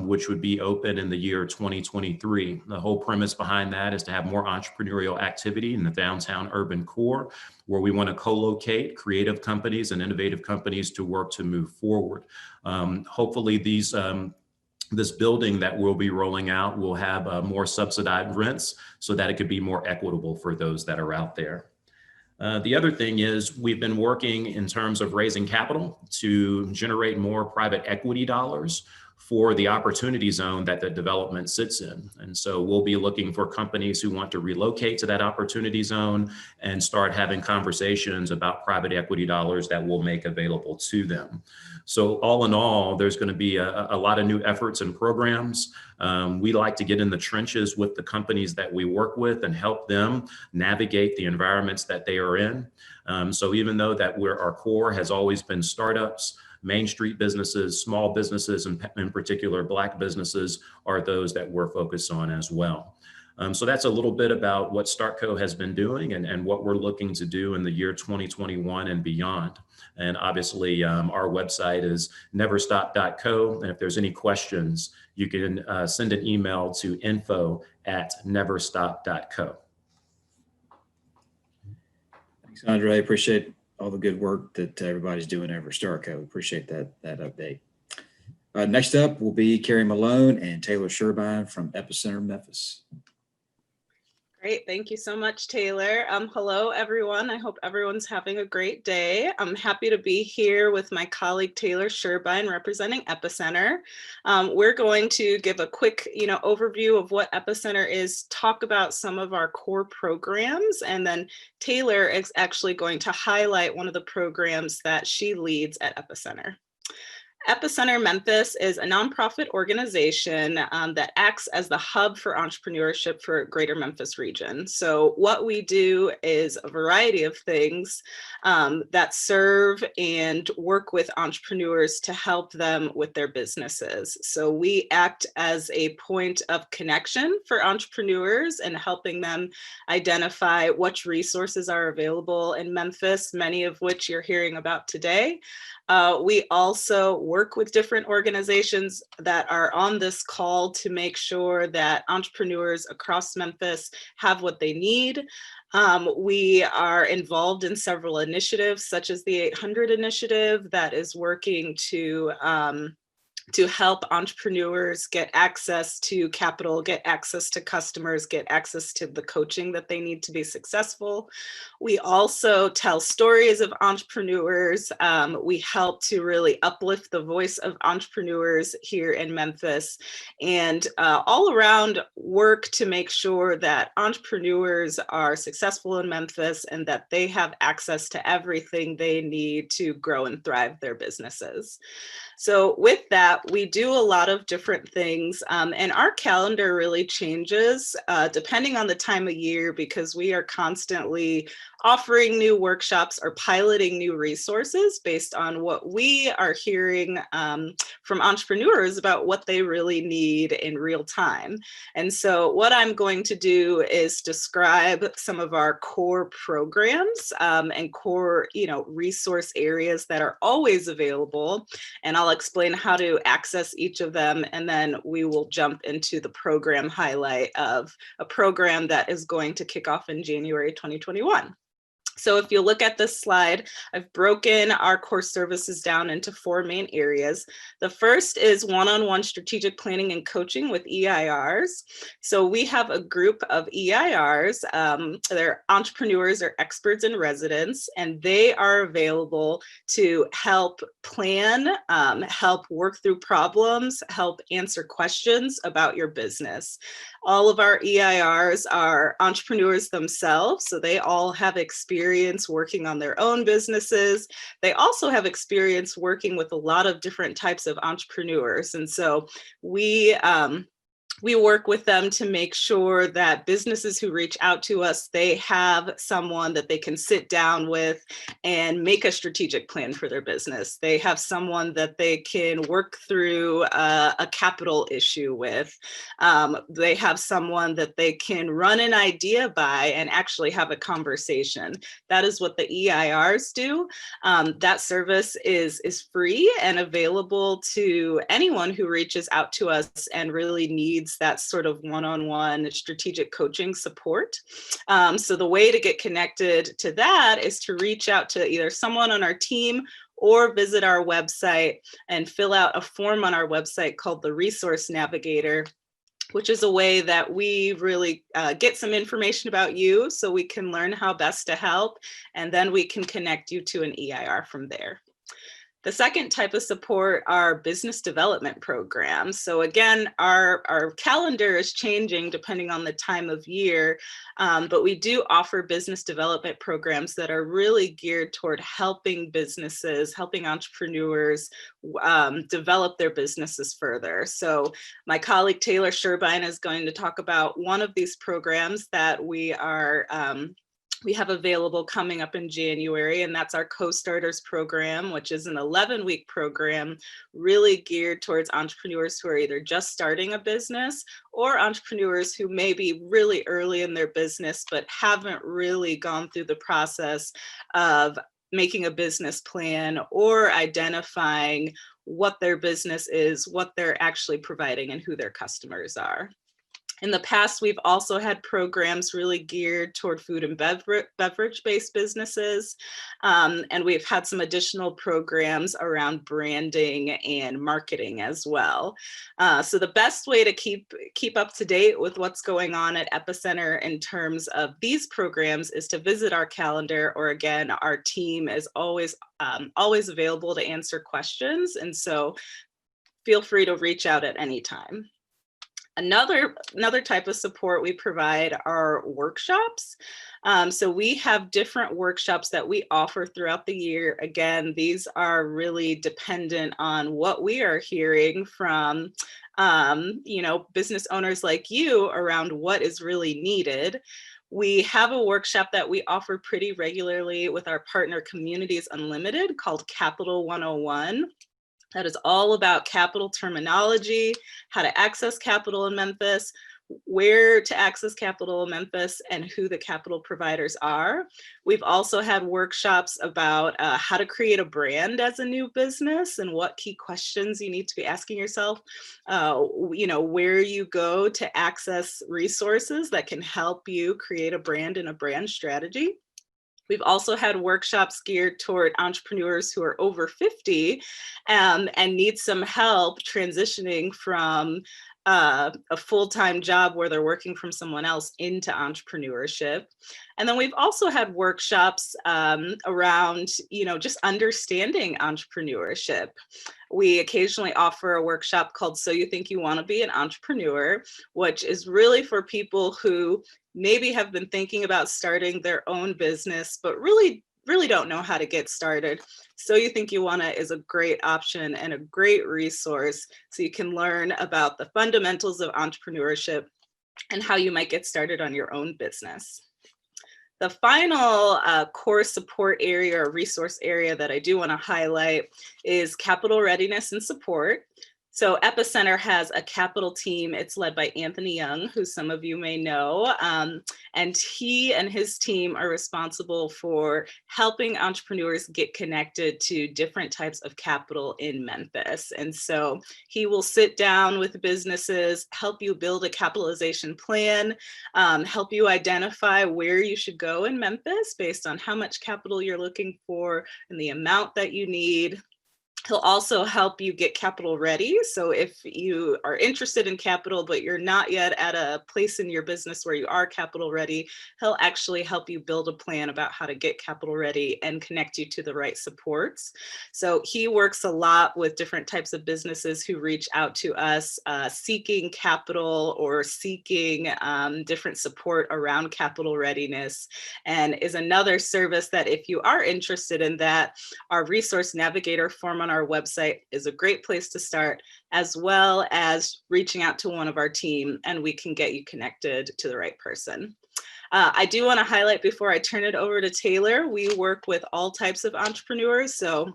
Speaker 8: which would be open in the year 2023. The whole premise behind that is to have more entrepreneurial activity in the downtown urban core, where we want to co-locate creative companies and innovative companies to work to move forward. Hopefully this building that we'll be rolling out will have more subsidized rents so that it could be more equitable for those that are out there. The other thing is we've been working in terms of raising capital to generate more private equity dollars for the opportunity zone that the development sits in. And so we'll be looking for companies who want to relocate to that opportunity zone and start having conversations about private equity dollars that we'll make available to them. So all in all, there's going to be a lot of new efforts and programs. We like to get in the trenches with the companies that we work with and help them navigate the environments that they are in. So even though that our core has always been startups, Main Street businesses, small businesses, and in particular, Black businesses are those that we're focused on as well. So that's a little bit about what StartCo has been doing and what we're looking to do in the year 2021 and beyond. And obviously, our website is neverstop.co. And if there's any questions, you can send an email to info@neverstop.co.
Speaker 2: Thanks, Andre. I appreciate all the good work that everybody's doing over StartCo. Appreciate that update. Next up will be Carrie Malone and Taylor Sherbine from Epicenter Memphis.
Speaker 9: Great. Thank you so much, Taylor. Hello, everyone. I hope everyone's having a great day. I'm happy to be here with my colleague, Taylor Sherbine, representing Epicenter. We're going to give a quick, overview of what Epicenter is, talk about some of our core programs, and then Taylor is actually going to highlight one of the programs that she leads at Epicenter. Epicenter Memphis is a nonprofit organization that acts as the hub for entrepreneurship for Greater Memphis region. So what we do is a variety of things that serve and work with entrepreneurs to help them with their businesses. So we act as a point of connection for entrepreneurs and helping them identify which resources are available in Memphis, many of which you're hearing about today. We also work with different organizations that are on this call to make sure that entrepreneurs across Memphis have what they need. We are involved in several initiatives, such as the 800 initiative that is working to help entrepreneurs get access to capital, get access to customers, get access to the coaching that they need to be successful. We also tell stories of entrepreneurs. We help to really uplift the voice of entrepreneurs here in Memphis, and all around work to make sure that entrepreneurs are successful in Memphis and that they have access to everything they need to grow and thrive their businesses. So with that, we do a lot of different things, and our calendar really changes depending on the time of year, because we are constantly offering new workshops or piloting new resources based on what we are hearing from entrepreneurs about what they really need in real time. And so what I'm going to do is describe some of our core programs and core, resource areas that are always available. And I'll explain how to access each of them. And then we will jump into the program highlight of a program that is going to kick off in January 2021. So if you look at this slide, I've broken our core services down into 4 main areas. The first is one-on-one strategic planning and coaching with EIRs. So we have a group of EIRs, they're entrepreneurs or experts in residence, and they are available to help plan, help work through problems, help answer questions about your business. All of our EIRs are entrepreneurs themselves, so they all have experience working on their own businesses. They also have experience working with a lot of different types of entrepreneurs. And so we work with them to make sure that businesses who reach out to us, they have someone that they can sit down with and make a strategic plan for their business. They have someone that they can work through a capital issue with. They have someone that they can run an idea by and actually have a conversation. That is what the EIRs do. That service is free and available to anyone who reaches out to us and really needs that sort of one-on-one strategic coaching support. So the way to get connected to that is to reach out to either someone on our team or visit our website and fill out a form on our website called the Resource Navigator, which is a way that we really get some information about you so we can learn how best to help, and then we can connect you to an EIR from there. The second type of support are business development programs. So again, our calendar is changing depending on the time of year, but we do offer business development programs that are really geared toward helping businesses, helping entrepreneurs develop their businesses further. So my colleague Taylor Sherbein is going to talk about one of these programs that we have available coming up in January, and that's our Co-Starters program, which is an 11-week program really geared towards entrepreneurs who are either just starting a business or entrepreneurs who may be really early in their business but haven't really gone through the process of making a business plan or identifying what their business is, what they're actually providing, and who their customers are. In the past, we've also had programs really geared toward food and beverage-based businesses, and we've had some additional programs around branding and marketing as well. So the best way to keep up to date with what's going on at Epicenter in terms of these programs is to visit our calendar, or again, our team is always available to answer questions, and so feel free to reach out at any time. Another type of support we provide are workshops. So we have different workshops that we offer throughout the year. Again, these are really dependent on what we are hearing from business owners like you around what is really needed. We have a workshop that we offer pretty regularly with our partner Communities Unlimited called Capital 101. That is all about capital terminology, how to access capital in Memphis, where to access capital in Memphis, and who the capital providers are. We've also had workshops about how to create a brand as a new business and what key questions you need to be asking yourself, where you go to access resources that can help you create a brand and a brand strategy. We've also had workshops geared toward entrepreneurs who are over 50 and need some help transitioning from a full-time job where they're working from someone else into entrepreneurship. And then we've also had workshops around, just understanding entrepreneurship. We occasionally offer a workshop called So You Think You Want to Be an Entrepreneur, which is really for people who maybe have been thinking about starting their own business, but really don't know how to get started. So You Think You Wanna is a great option and a great resource so you can learn about the fundamentals of entrepreneurship and how you might get started on your own business. The final core support area or resource area that I do want to highlight is capital readiness and support. So Epicenter has a capital team. It's led by Anthony Young, who some of you may know. And he and his team are responsible for helping entrepreneurs get connected to different types of capital in Memphis. And so he will sit down with businesses, help you build a capitalization plan, help you identify where you should go in Memphis based on how much capital you're looking for and the amount that you need. He'll also help you get capital ready. So if you are interested in capital, but you're not yet at a place in your business where you are capital ready, he'll actually help you build a plan about how to get capital ready and connect you to the right supports. So he works a lot with different types of businesses who reach out to us seeking capital or seeking different support around capital readiness, and is another service that if you are interested in that, our resource navigator form on our website is a great place to start, as well as reaching out to one of our team and we can get you connected to the right person. I do want to highlight before I turn it over to Taylor, we work with all types of entrepreneurs. So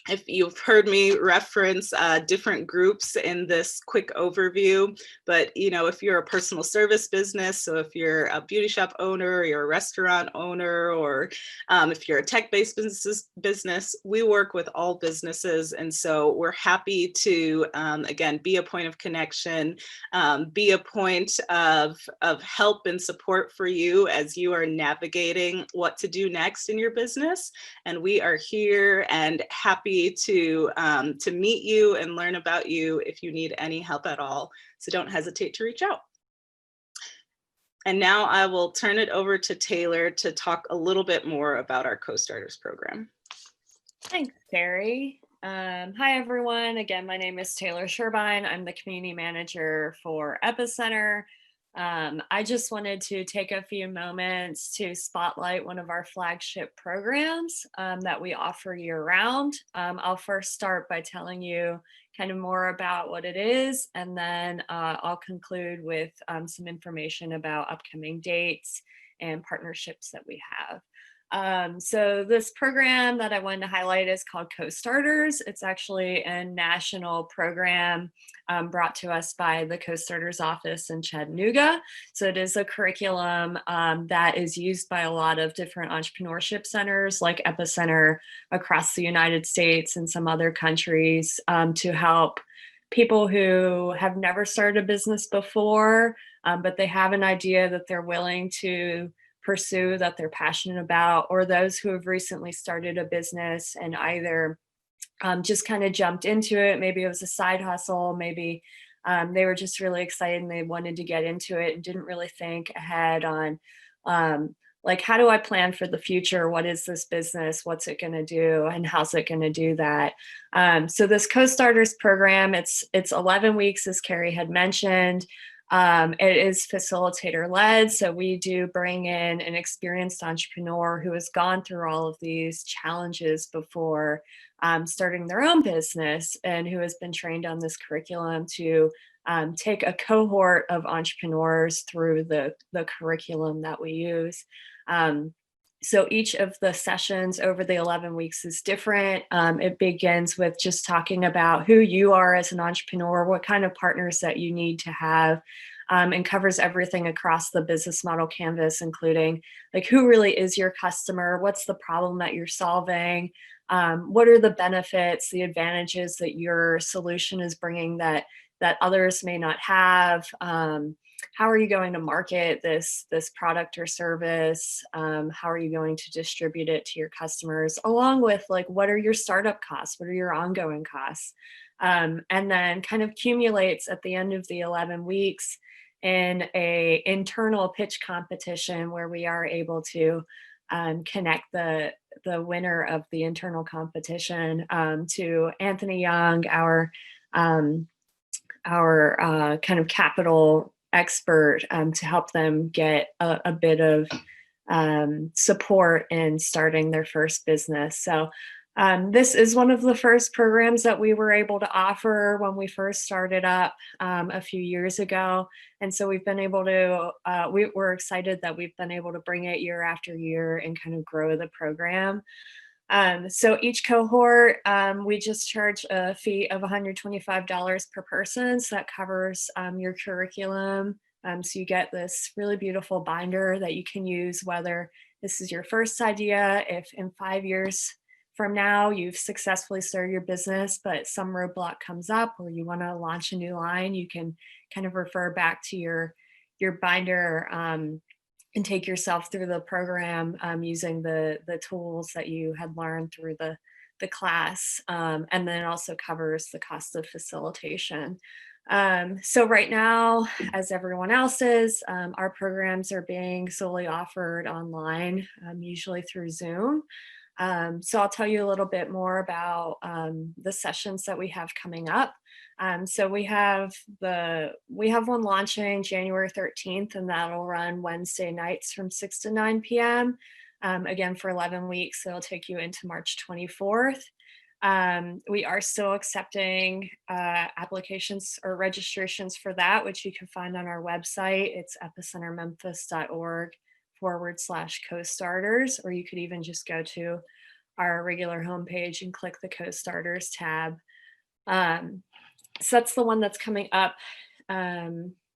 Speaker 9: if you've heard me reference different groups in this quick overview, but if you're a personal service business, so if you're a beauty shop owner, or you're a restaurant owner, or if you're a tech-based business, we work with all businesses. And so we're happy to, again, be a point of connection, be a point of help and support for you as you are navigating what to do next in your business. And we are here and happy to meet you and learn about you if you need any help at all. So don't hesitate to reach out. And now I will turn it over to Taylor to talk a little bit more about our Co-Starters program.
Speaker 10: Thanks, Carrie. Hi, everyone. Again, my name is Taylor Sherbine. I'm the community manager for Epicenter. I just wanted to take a few moments to spotlight one of our flagship programs that we offer year-round. I'll first start by telling you kind of more about what it is, and then I'll conclude with some information about upcoming dates and partnerships that we have. So this program that I wanted to highlight is called Co-Starters. It's actually a national program brought to us by the Co-Starters office in Chattanooga. So it is a curriculum that is used by a lot of different entrepreneurship centers like Epicenter across the United States and some other countries to help people who have never started a business before, but they have an idea that they're willing to pursue, that they're passionate about, or those who have recently started a business and either just kind of jumped into it. Maybe it was a side hustle, maybe they were just really excited and they wanted to get into it and didn't really think ahead on like, how do I plan for the future? What is this business? What's it going to do? And how's it going to do that? So this Co-Starters program, it's 11 weeks, as Carrie had mentioned. It is facilitator led. So we do bring in an experienced entrepreneur who has gone through all of these challenges before starting their own business and who has been trained on this curriculum to take a cohort of entrepreneurs through the curriculum that we use. So each of the sessions over the 11 weeks is different. It begins with just talking about who you are as an entrepreneur, what kind of partners that you need to have, and covers everything across the business model canvas, including like who really is your customer, what's the problem that you're solving, what are the benefits, the advantages that your solution is bringing that others may not have. How are you going to market this product or service? How are you going to distribute it to your customers? Along with like, what are your startup costs? What are your ongoing costs? And then kind of accumulates at the end of the 11 weeks in a internal pitch competition where we are able to connect the winner of the internal competition to Anthony Young, our kind of capital expert, to help them get a bit of support in starting their first business. So this is one of the first programs that we were able to offer when we first started up a few years ago. And so we've been able to, we're excited that we've been able to bring it year after year and kind of grow the program. So each cohort, we just charge a fee of $125 per person. So that covers your curriculum. So you get this really beautiful binder that you can use, whether this is your first idea, if in 5 years from now you've successfully started your business, but some roadblock comes up or you want to launch a new line, you can kind of refer back to your binder and take yourself through the program using the tools that you had learned through the class. And then it also covers the cost of facilitation. So right now, as everyone else is, our programs are being solely offered online, usually through Zoom. So I'll tell you a little bit more about the sessions that we have coming up. So we have one launching January 13th, and that'll run Wednesday nights from 6 to 9 p.m. Again, for 11 weeks, it'll take you into March 24th. We are still accepting applications or registrations for that, which you can find on our website. It's epicentermemphis.org/co-starters, or you could even just go to our regular homepage and click the co-starters tab. So that's the one that's coming up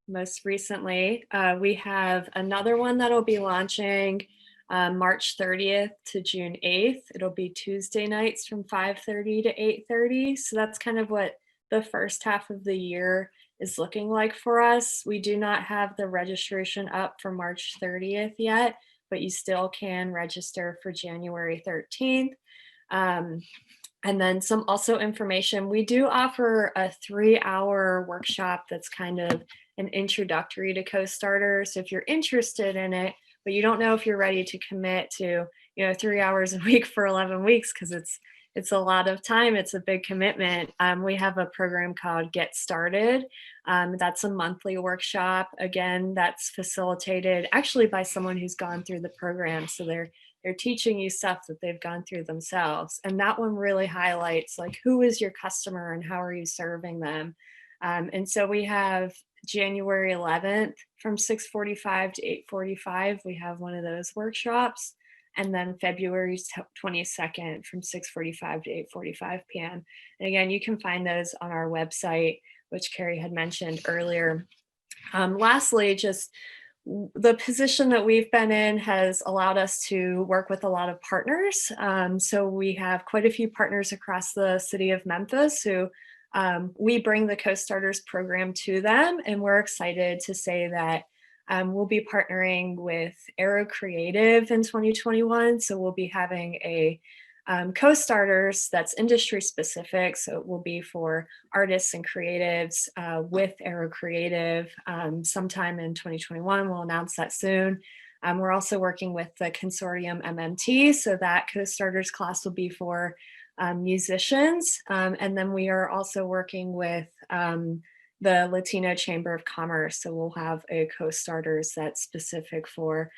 Speaker 10: most recently. We have another one that'll be launching March 30th to June 8th. It'll be Tuesday nights from 5:30 to 8:30. So that's kind of what the first half of the year is looking like for us. We do not have the registration up for March 30th yet, but you still can register for January 13th. And then some also information, we do offer a 3-hour workshop that's kind of an introductory to co-starters. So if you're interested in it, but you don't know if you're ready to commit to, 3 hours a week for 11 weeks, because it's a lot of time, it's a big commitment. We have a program called Get Started. That's a monthly workshop. Again, that's facilitated actually by someone who's gone through the program. So they're teaching you stuff that they've gone through themselves. And that one really highlights like, who is your customer and how are you serving them? And so we have January 11th from 6:45 to 8:45, we have one of those workshops. And then February 22nd from 6:45 to 8:45 p.m. And again, you can find those on our website, which Carrie had mentioned earlier. Lastly, just the position that we've been in has allowed us to work with a lot of partners. So we have quite a few partners across the city of Memphis who we bring the Co-Starters program to them, and we're excited to say that we'll be partnering with Aero Creative in 2021. So we'll be having a Co-Starters that's industry specific. So it will be for artists and creatives with Aero Creative sometime in 2021. We'll announce that soon. We're also working with the Consortium MMT. So that Co-Starters class will be for musicians. And then we are also working with the Latino Chamber of Commerce. So we'll have a Co-Starters that's specific for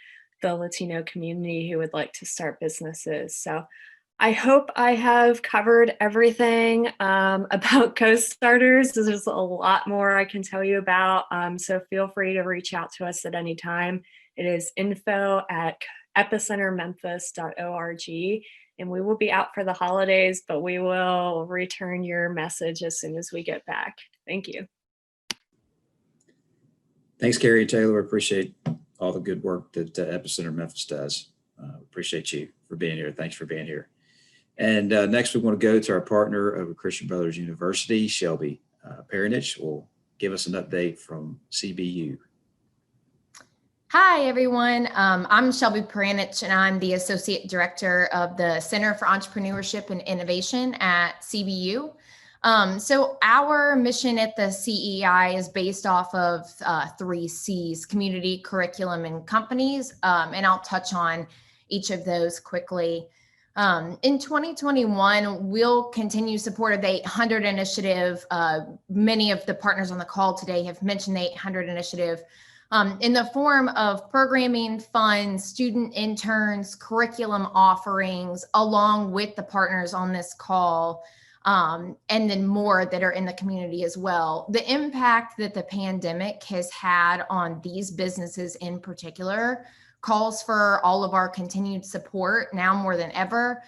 Speaker 10: the Latino community who would like to start businesses. So I hope I have covered everything about Co-Starters. There's a lot more I can tell you about. So feel free to reach out to us at any time. It is info@epicentermemphis.org. And we will be out for the holidays, but we will return your message as soon as we get back. Thank you.
Speaker 2: Thanks, Carrie and Taylor. Appreciate all the good work that Epicenter Memphis does. Appreciate you for being here. Thanks for being here. And next, we want to go to our partner over Christian Brothers University, Shelby Peranich, will give us an update from CBU.
Speaker 11: Hi, everyone. I'm Shelby Peranich, and I'm the Associate Director of the Center for Entrepreneurship and Innovation at CBU. So our mission at the CEI is based off of 3 C's: community, curriculum, and companies. And I'll touch on each of those quickly. In 2021, we'll continue support of the 800 initiative. Many of the partners on the call today have mentioned the 800 initiative. In the form of programming, funds, student interns, curriculum offerings, along with the partners on this call, and then more that are in the community as well. The impact that the pandemic has had on these businesses in particular calls for all of our continued support now more than ever.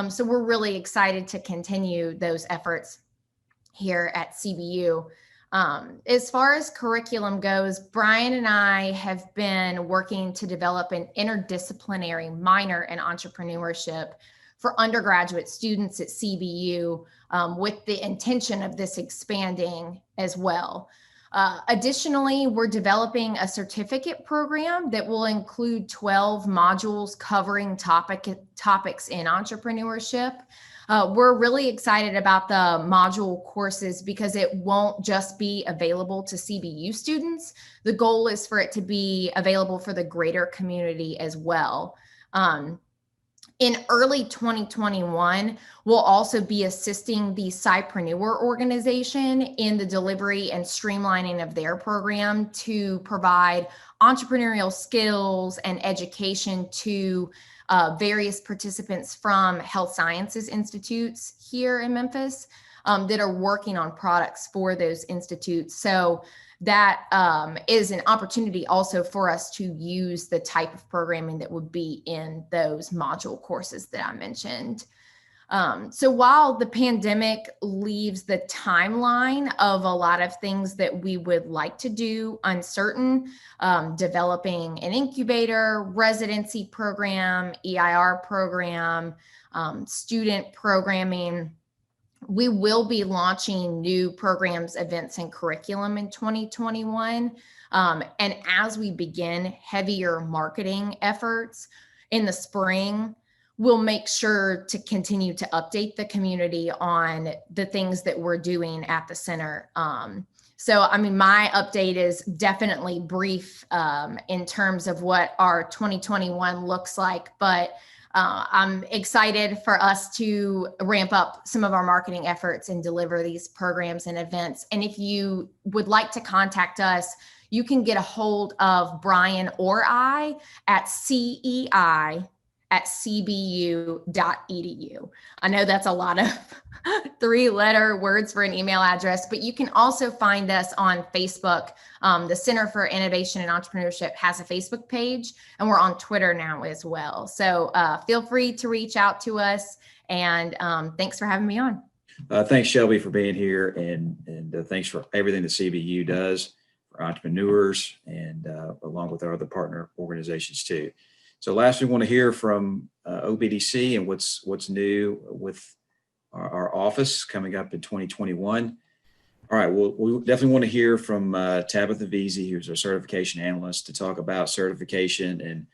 Speaker 11: So we're really excited to continue those efforts here at CBU. As far as curriculum goes, Brian and I have been working to develop an interdisciplinary minor in entrepreneurship for undergraduate students at CBU, with the intention of this expanding as well. Additionally, we're developing a certificate program that will include 12 modules covering topics in entrepreneurship. We're really excited about the module courses because it won't just be available to CBU students. The goal is for it to be available for the greater community as well. In early 2021, we'll also be assisting the Cypreneur organization in the delivery and streamlining of their program to provide entrepreneurial skills and education to various participants from health sciences institutes here in Memphis that are working on products for those institutes. So that is an opportunity also for us to use the type of programming that would be in those module courses that I mentioned. So while the pandemic leaves the timeline of a lot of things that we would like to do uncertain, developing an incubator, residency program, EIR program, student programming, we will be launching new programs, events, and curriculum in 2021. And as we begin heavier marketing efforts in the spring, we'll make sure to continue to update the community on the things that we're doing at the center. So, I mean, my update is definitely brief in terms of what our 2021 looks like, but I'm excited for us to ramp up some of our marketing efforts and deliver these programs and events. And if you would like to contact us, you can get a hold of Brian or I at cei@cbu.edu. I know that's a lot of 3-letter words for an email address, but you can also find us on Facebook. The Center for Innovation and Entrepreneurship has a Facebook page, and we're on Twitter now as well. So feel free to reach out to us, and thanks for having me on.
Speaker 2: Thanks, Shelby, for being here, and thanks for everything that CBU does for entrepreneurs and along with our other partner organizations too. So last, we want to hear from OBDC and what's new with our office coming up in 2021. All right, well, we definitely want to hear from Tabitha Veazey, who's our certification analyst, to talk about certification and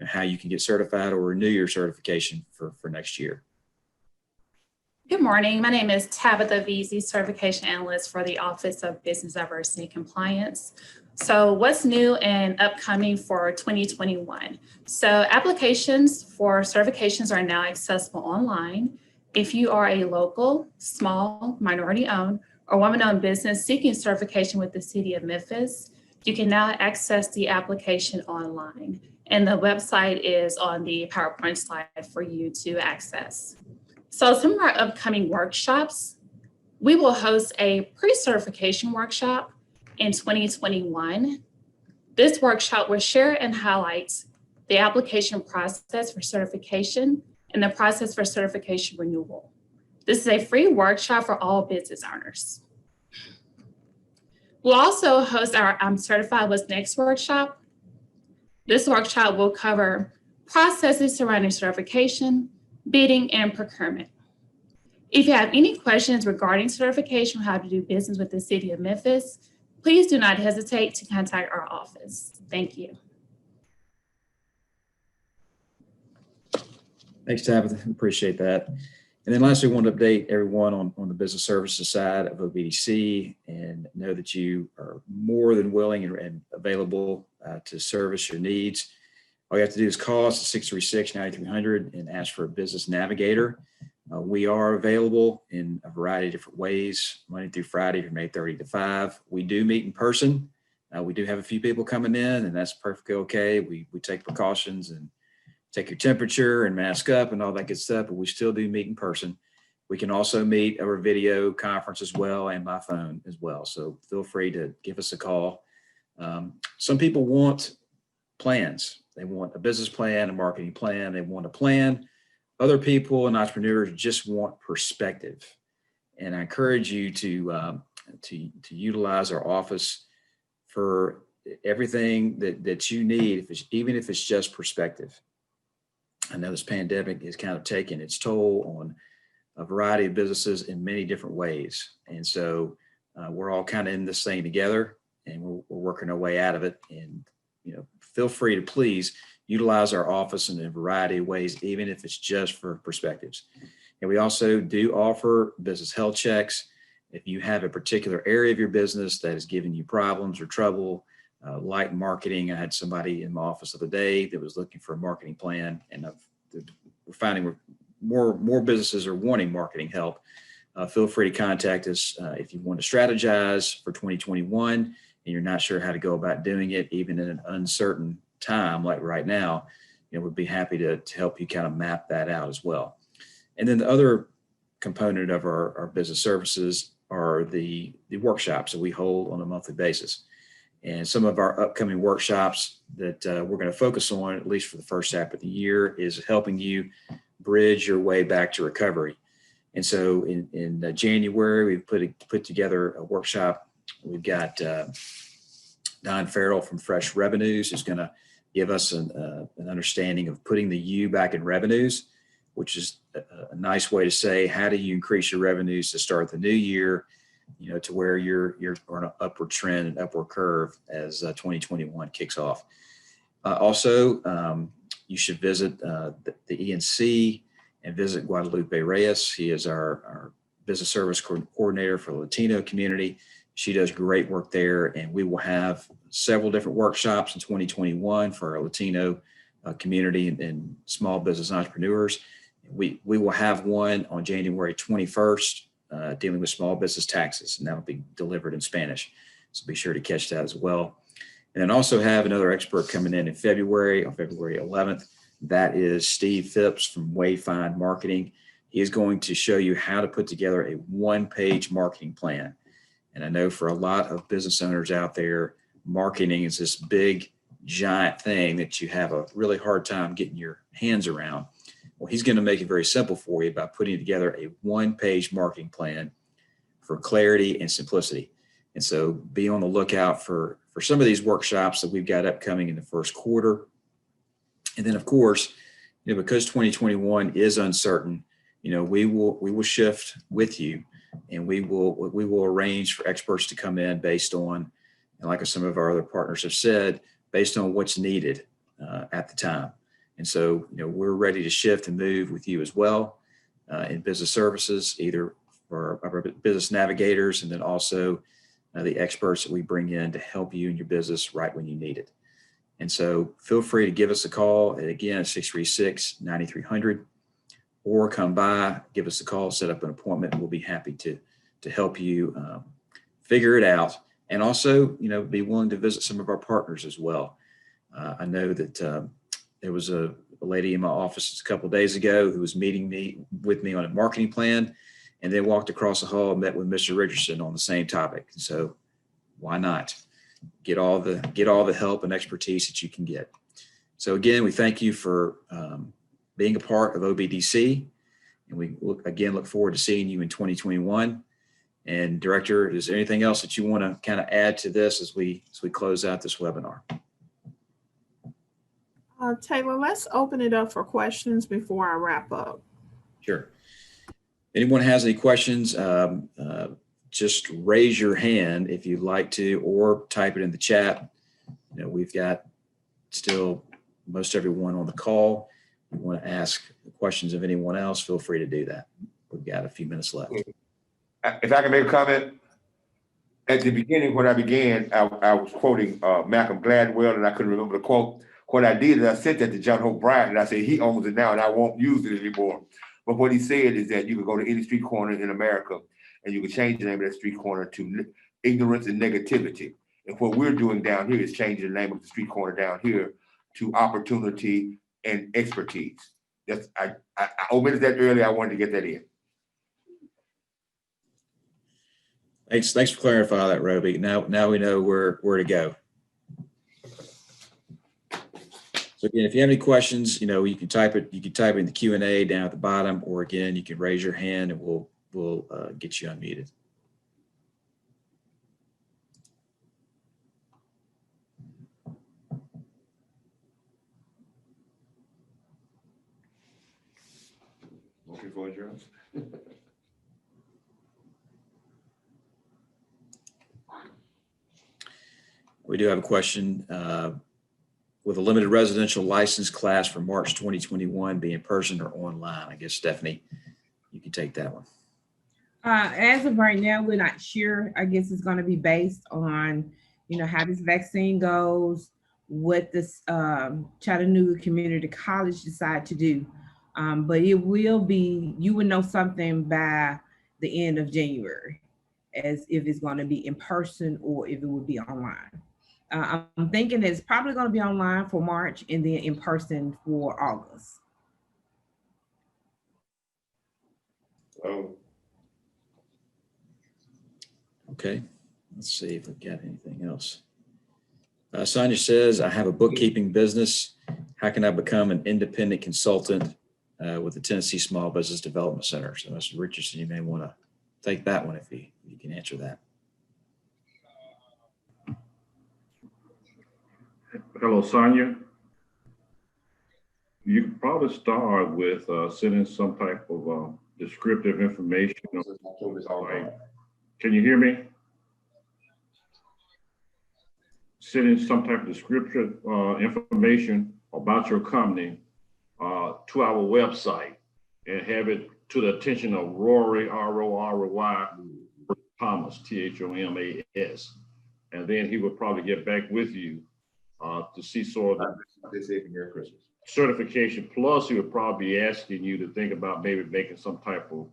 Speaker 2: how you can get certified or renew your certification for next year.
Speaker 12: Good morning. My name is Tabitha Veazey, certification analyst for the Office of Business Diversity and Compliance. So what's new and upcoming for 2021? So applications for certifications are now accessible online. If you are a local, small, minority-owned, or woman-owned business seeking certification with the City of Memphis, you can now access the application online. And the website is on the PowerPoint slide for you to access. So some of our upcoming workshops, we will host a pre-certification workshop in 2021. This workshop will share and highlight the application process for certification and the process for certification renewal. This is a free workshop for all business owners. We'll also host our I'm Certified What's Next workshop. This workshop will cover processes surrounding certification, bidding, and procurement. If you have any questions regarding certification or how to do business with the City of Memphis, please do not hesitate to contact our office. Thank you.
Speaker 2: Thanks, Tabitha. Appreciate that. And then lastly, I want to update everyone on the business services side of OBDC and know that you are more than willing and available to service your needs. All you have to do is call us at 636-9300 and ask for a business navigator. We are available in a variety of different ways, Monday through Friday from 8:30 to 5. We do meet in person. We do have a few people coming in, and that's perfectly okay. We take precautions and take your temperature and mask up and all that good stuff, but we still do meet in person. We can also meet over video conference as well and by phone as well. So feel free to give us a call. Some people want plans. They want a business plan, a marketing plan. They want a plan other people and entrepreneurs just want perspective. And I encourage you to utilize our office for everything that you need, even if it's just perspective. I know this pandemic has kind of taken its toll on a variety of businesses in many different ways. And so we're all kind of in this thing together, and we're working our way out of it. And, feel free to please utilize our office in a variety of ways, even if it's just for perspectives. And we also do offer business health checks. If you have a particular area of your business that is giving you problems or trouble, like marketing, I had somebody in my office the other day that was looking for a marketing plan, and we're finding more businesses are wanting marketing help. Feel free to contact us if you want to strategize for 2021 and you're not sure how to go about doing it, even in an uncertain time like right now. We'd be happy to help you kind of map that out as well. And then the other component of our business services are the workshops that we hold on a monthly basis. And some of our upcoming workshops that we're going to focus on, at least for the first half of the year, is helping you bridge your way back to recovery. And so in January, we've put together a workshop. We've got Don Farrell from Fresh Revenues, who's going to give us an understanding of putting the U back in revenues, which is a nice way to say, how do you increase your revenues to start the new year, to where you're on an upward trend and upward curve as 2021 kicks off. Also, you should visit the ENC and visit Guadalupe Reyes. He is our business service coordinator for the Latino community. She does great work there, and we will have several different workshops in 2021 for our Latino community and small business entrepreneurs. We will have one on January 21st dealing with small business taxes, and that will be delivered in Spanish. So be sure to catch that as well. And then also have another expert coming in February, on February 11th. That is Steve Phipps from Wayfind Marketing. He is going to show you how to put together a one-page marketing plan. And I know for a lot of business owners out there, marketing is this big, giant thing that you have a really hard time getting your hands around. Well, he's going to make it very simple for you by putting together a one-page marketing plan for clarity and simplicity. And so be on the lookout for some of these workshops that we've got upcoming in the first quarter. And then, of course, because 2021 is uncertain, we will shift with you, and we will arrange for experts to come in based on, and like some of our other partners have said, based on what's needed at the time. And so, we're ready to shift and move with you as well in business services, either for our business navigators, and then also the experts that we bring in to help you in your business right when you need it. And so feel free to give us a call at, again, 636-9300, or come by, give us a call, set up an appointment, and we'll be happy to help you figure it out. And also, be willing to visit some of our partners as well. I know that there was a lady in my office a couple of days ago who was meeting with me on a marketing plan, and then walked across the hall and met with Mr. Richardson on the same topic. And so why not get all the help and expertise that you can get? So again, we thank you for being a part of OBDC, and we look forward to seeing you in 2021. And Director, is there anything else that you want to kind of add to this as we close out this webinar?
Speaker 1: Taylor, let's open it up for questions before I wrap up.
Speaker 2: Sure. Anyone has any questions, just raise your hand if you'd like to, or type it in the chat. We've got still most everyone on the call. If you want to ask questions of anyone else, feel free to do that. We've got a few minutes left.
Speaker 4: If I can make a comment, at the beginning when I began, I was quoting Malcolm Gladwell, and I couldn't remember the quote. What I did is I sent that to John Hope Bryant, and I said he owns it now, and I won't use it anymore. But what he said is that you can go to any street corner in America, and you can change the name of that street corner to ignorance and negativity. And what we're doing down here is changing the name of the street corner down here to opportunity and expertise. I omitted that earlier. I wanted to get that in.
Speaker 2: Thanks for clarifying that, Roby. Now we know where to go. So again, if you have any questions, you can type it in the Q&A down at the bottom, or again, you can raise your hand and we'll get you unmuted.
Speaker 4: Motion for adjournment.
Speaker 2: We do have a question. With a limited residential license class for March 2021, be in person or online? I guess, Stephanie, you can take that one.
Speaker 6: As of right now, we're not sure. I guess it's going to be based on, how this vaccine goes, what this Chattanooga Community College decide to do. But it will be, you would know something by the end of January, as if it's going to be in person or if it would be online. I'm thinking it's probably going to be online for March and then in person for August.
Speaker 4: Oh,
Speaker 2: Okay, let's see if we've got anything else. Sonia says, I have a bookkeeping business. How can I become an independent consultant with the Tennessee Small Business Development Center? So Mr. Richardson, you may want to take that one if you can answer that.
Speaker 3: Hello, Sonia. You could probably start with sending some type of descriptive information. Can you hear me? Sending some type of descriptive information about your company to our website and have it to the attention of Rory, R-O-R-Y, Thomas, T-H-O-M-A-S. And then he would probably get back with you to see sort of certification. Plus, he would probably be asking you to think about maybe making some type of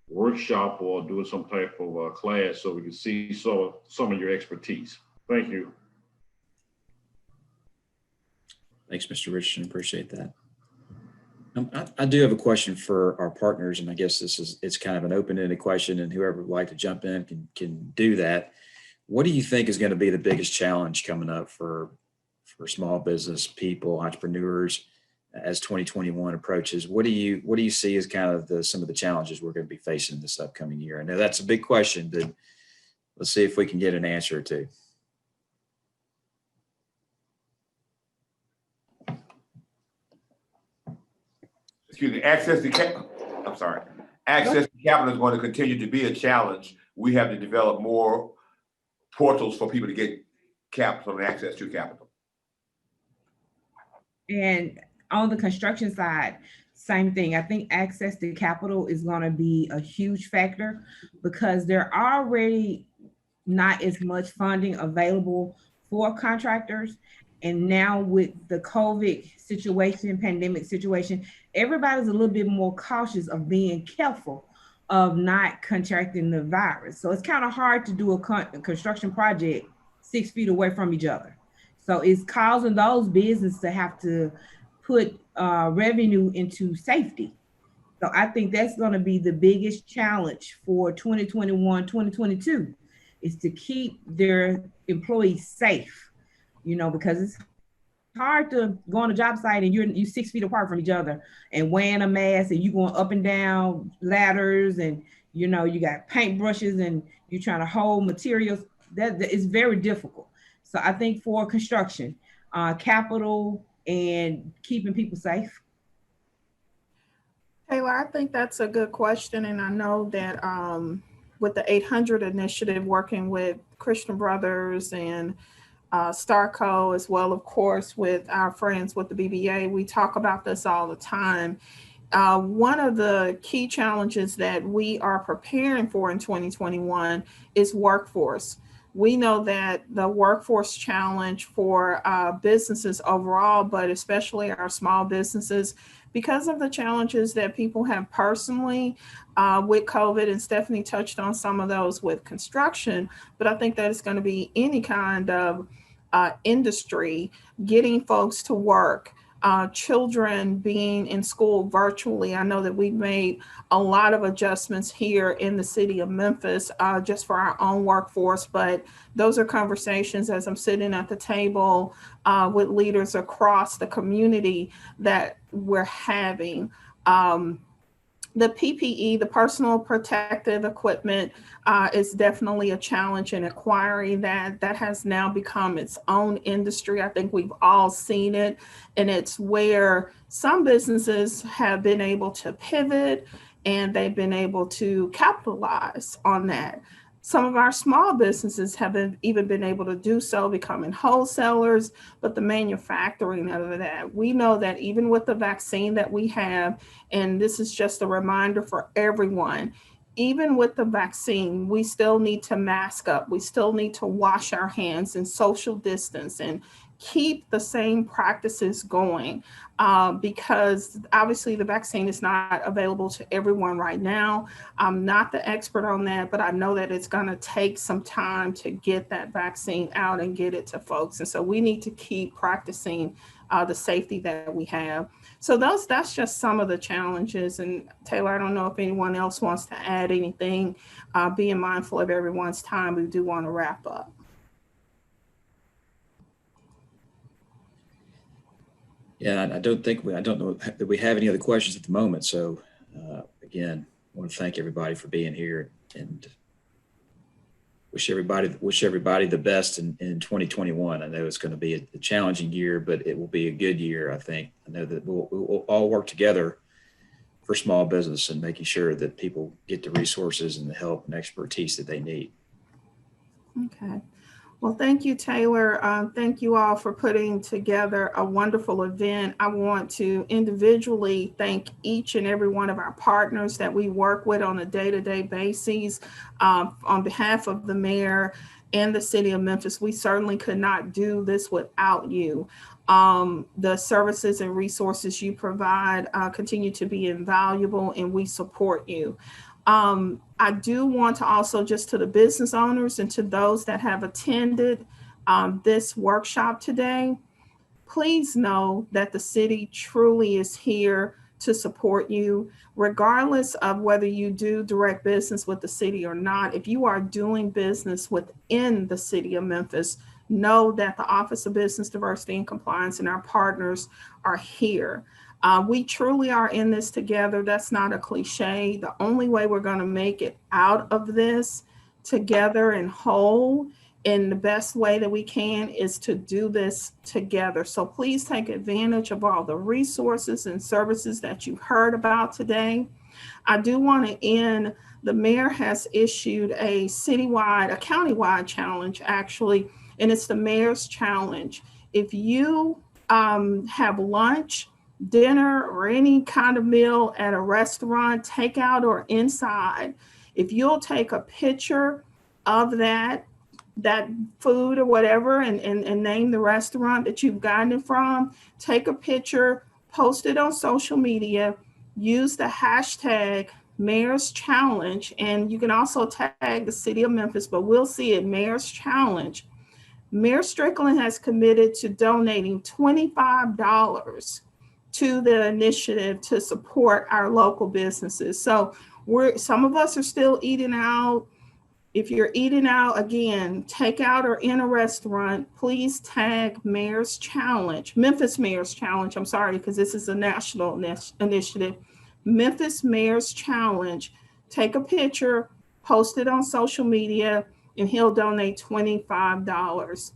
Speaker 3: workshop or doing some type of class so we can see some of your expertise. Thank you.
Speaker 2: Thanks, Mr. Richardson. Appreciate that. I do have a question for our partners, and I guess it's kind of an open-ended question, and whoever would like to jump in can do that. What do you think is going to be the biggest challenge coming up for small business people, entrepreneurs, as 2021 approaches? What do you see as kind of some of the challenges we're going to be facing this upcoming year? I know that's a big question, but let's see if we can get an answer or two.
Speaker 4: Excuse me, access to capital is going to continue to be a challenge. We have to develop more portals for people to get capital and access to capital.
Speaker 6: And on the construction side, same thing. I think access to capital is going to be a huge factor because there are already not as much funding available for contractors. And now with the COVID situation, pandemic situation, everybody's a little bit more cautious of being careful of not contracting the virus. So it's kind of hard to do a construction project 6 feet away from each other. So it's causing those businesses to have to put revenue into safety. So I think that's going to be the biggest challenge for 2021, 2022, is to keep their employees safe, because it's hard to go on a job site and you're 6 feet apart from each other and wearing a mask and you going up and down ladders and, you got paintbrushes and you're trying to hold materials. That is very difficult. So I think for construction, capital and keeping people safe.
Speaker 1: Taylor, I think that's a good question. And I know that with the 800 initiative, working with Christian Brothers and Starco, as well, of course, with our friends with the BBA, we talk about this all the time. One of the key challenges that we are preparing for in 2021 is workforce. We know that the workforce challenge for businesses overall, but especially our small businesses, because of the challenges that people have personally with COVID, and Stephanie touched on some of those with construction, but I think that it's going to be any kind of industry, getting folks to work, children being in school virtually. I know that we've made a lot of adjustments here in the city of Memphis just for our own workforce, but those are conversations as I'm sitting at the table with leaders across the community that we're having. The PPE, the personal protective equipment, is definitely a challenge in acquiring that. That has now become its own industry. I think we've all seen it, and it's where some businesses have been able to pivot and they've been able to capitalize on that. Some of our small businesses have even been able to do so, becoming wholesalers, but the manufacturing of that, we know that even with the vaccine that we have, and this is just a reminder for everyone, even with the vaccine, we still need to mask up. We still need to wash our hands and social distance and keep the same practices going because obviously the vaccine is not available to everyone right now. I'm not the expert on that, but I know that it's going to take some time to get that vaccine out and get it to folks. And so we need to keep practicing the safety that we have. So that's just some of the challenges. And Taylor, I don't know if anyone else wants to add anything, being mindful of everyone's time. We do want to wrap up.
Speaker 2: Yeah, I don't know that we have any other questions at the moment. So again, I want to thank everybody for being here and wish everybody the best in 2021. I know it's going to be a challenging year, but it will be a good year. I think. I know that we'll all work together for small business and making sure that people get the resources and the help and expertise that they need.
Speaker 1: Okay. Well, thank you, Taylor. Thank you all for putting together a wonderful event. I want to individually thank each and every one of our partners that we work with on a day-to-day basis. On behalf of the mayor and the city of Memphis, we certainly could not do this without you. The services and resources you provide continue to be invaluable, and we support you. I do want to also, just to the business owners and to those that have attended this workshop today, please know that the city truly is here to support you, regardless of whether you do direct business with the city or not. If you are doing business within the city of Memphis, know that the Office of Business Diversity and Compliance and our partners are here. We truly are in this together. That's not a cliche. The only way we're going to make it out of this together and whole in the best way that we can is to do this together. So please take advantage of all the resources and services that you heard about today. I do want to end, the mayor has issued a countywide challenge actually, and it's the mayor's challenge. If you have lunch, dinner, or any kind of meal at a restaurant, takeout or inside, if you'll take a picture of that food or whatever and name the restaurant that you've gotten it from, take a picture, post it on social media, use the hashtag Mayor's Challenge, and you can also tag the city of Memphis, but we'll see it, Mayor's Challenge. Mayor Strickland has committed to donating $25 to the initiative to support our local businesses. So some of us are still eating out. If you're eating out, again, takeout or in a restaurant, please tag Mayor's Challenge, Memphis Mayor's Challenge. I'm sorry, because this is a national initiative. Memphis Mayor's Challenge. Take a picture, post it on social media, and he'll donate $25.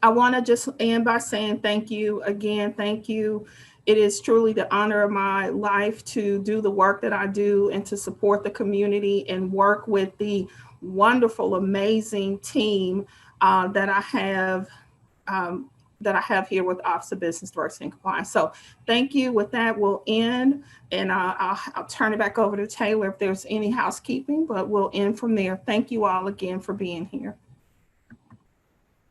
Speaker 1: I want to just end by saying thank you again. Thank you. It is truly the honor of my life to do the work that I do and to support the community and work with the wonderful, amazing team that I have here with Office of Business Diversity and Compliance. So thank you. With that, we'll end, and I'll turn it back over to Taylor if there's any housekeeping, but we'll end from there. Thank you all again for being here.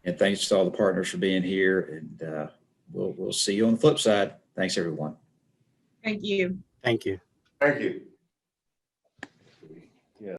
Speaker 2: And thanks to all the partners for being here, and we'll see you on the flip side. Thanks, everyone.
Speaker 6: Thank you.
Speaker 7: Thank you.
Speaker 4: Thank you.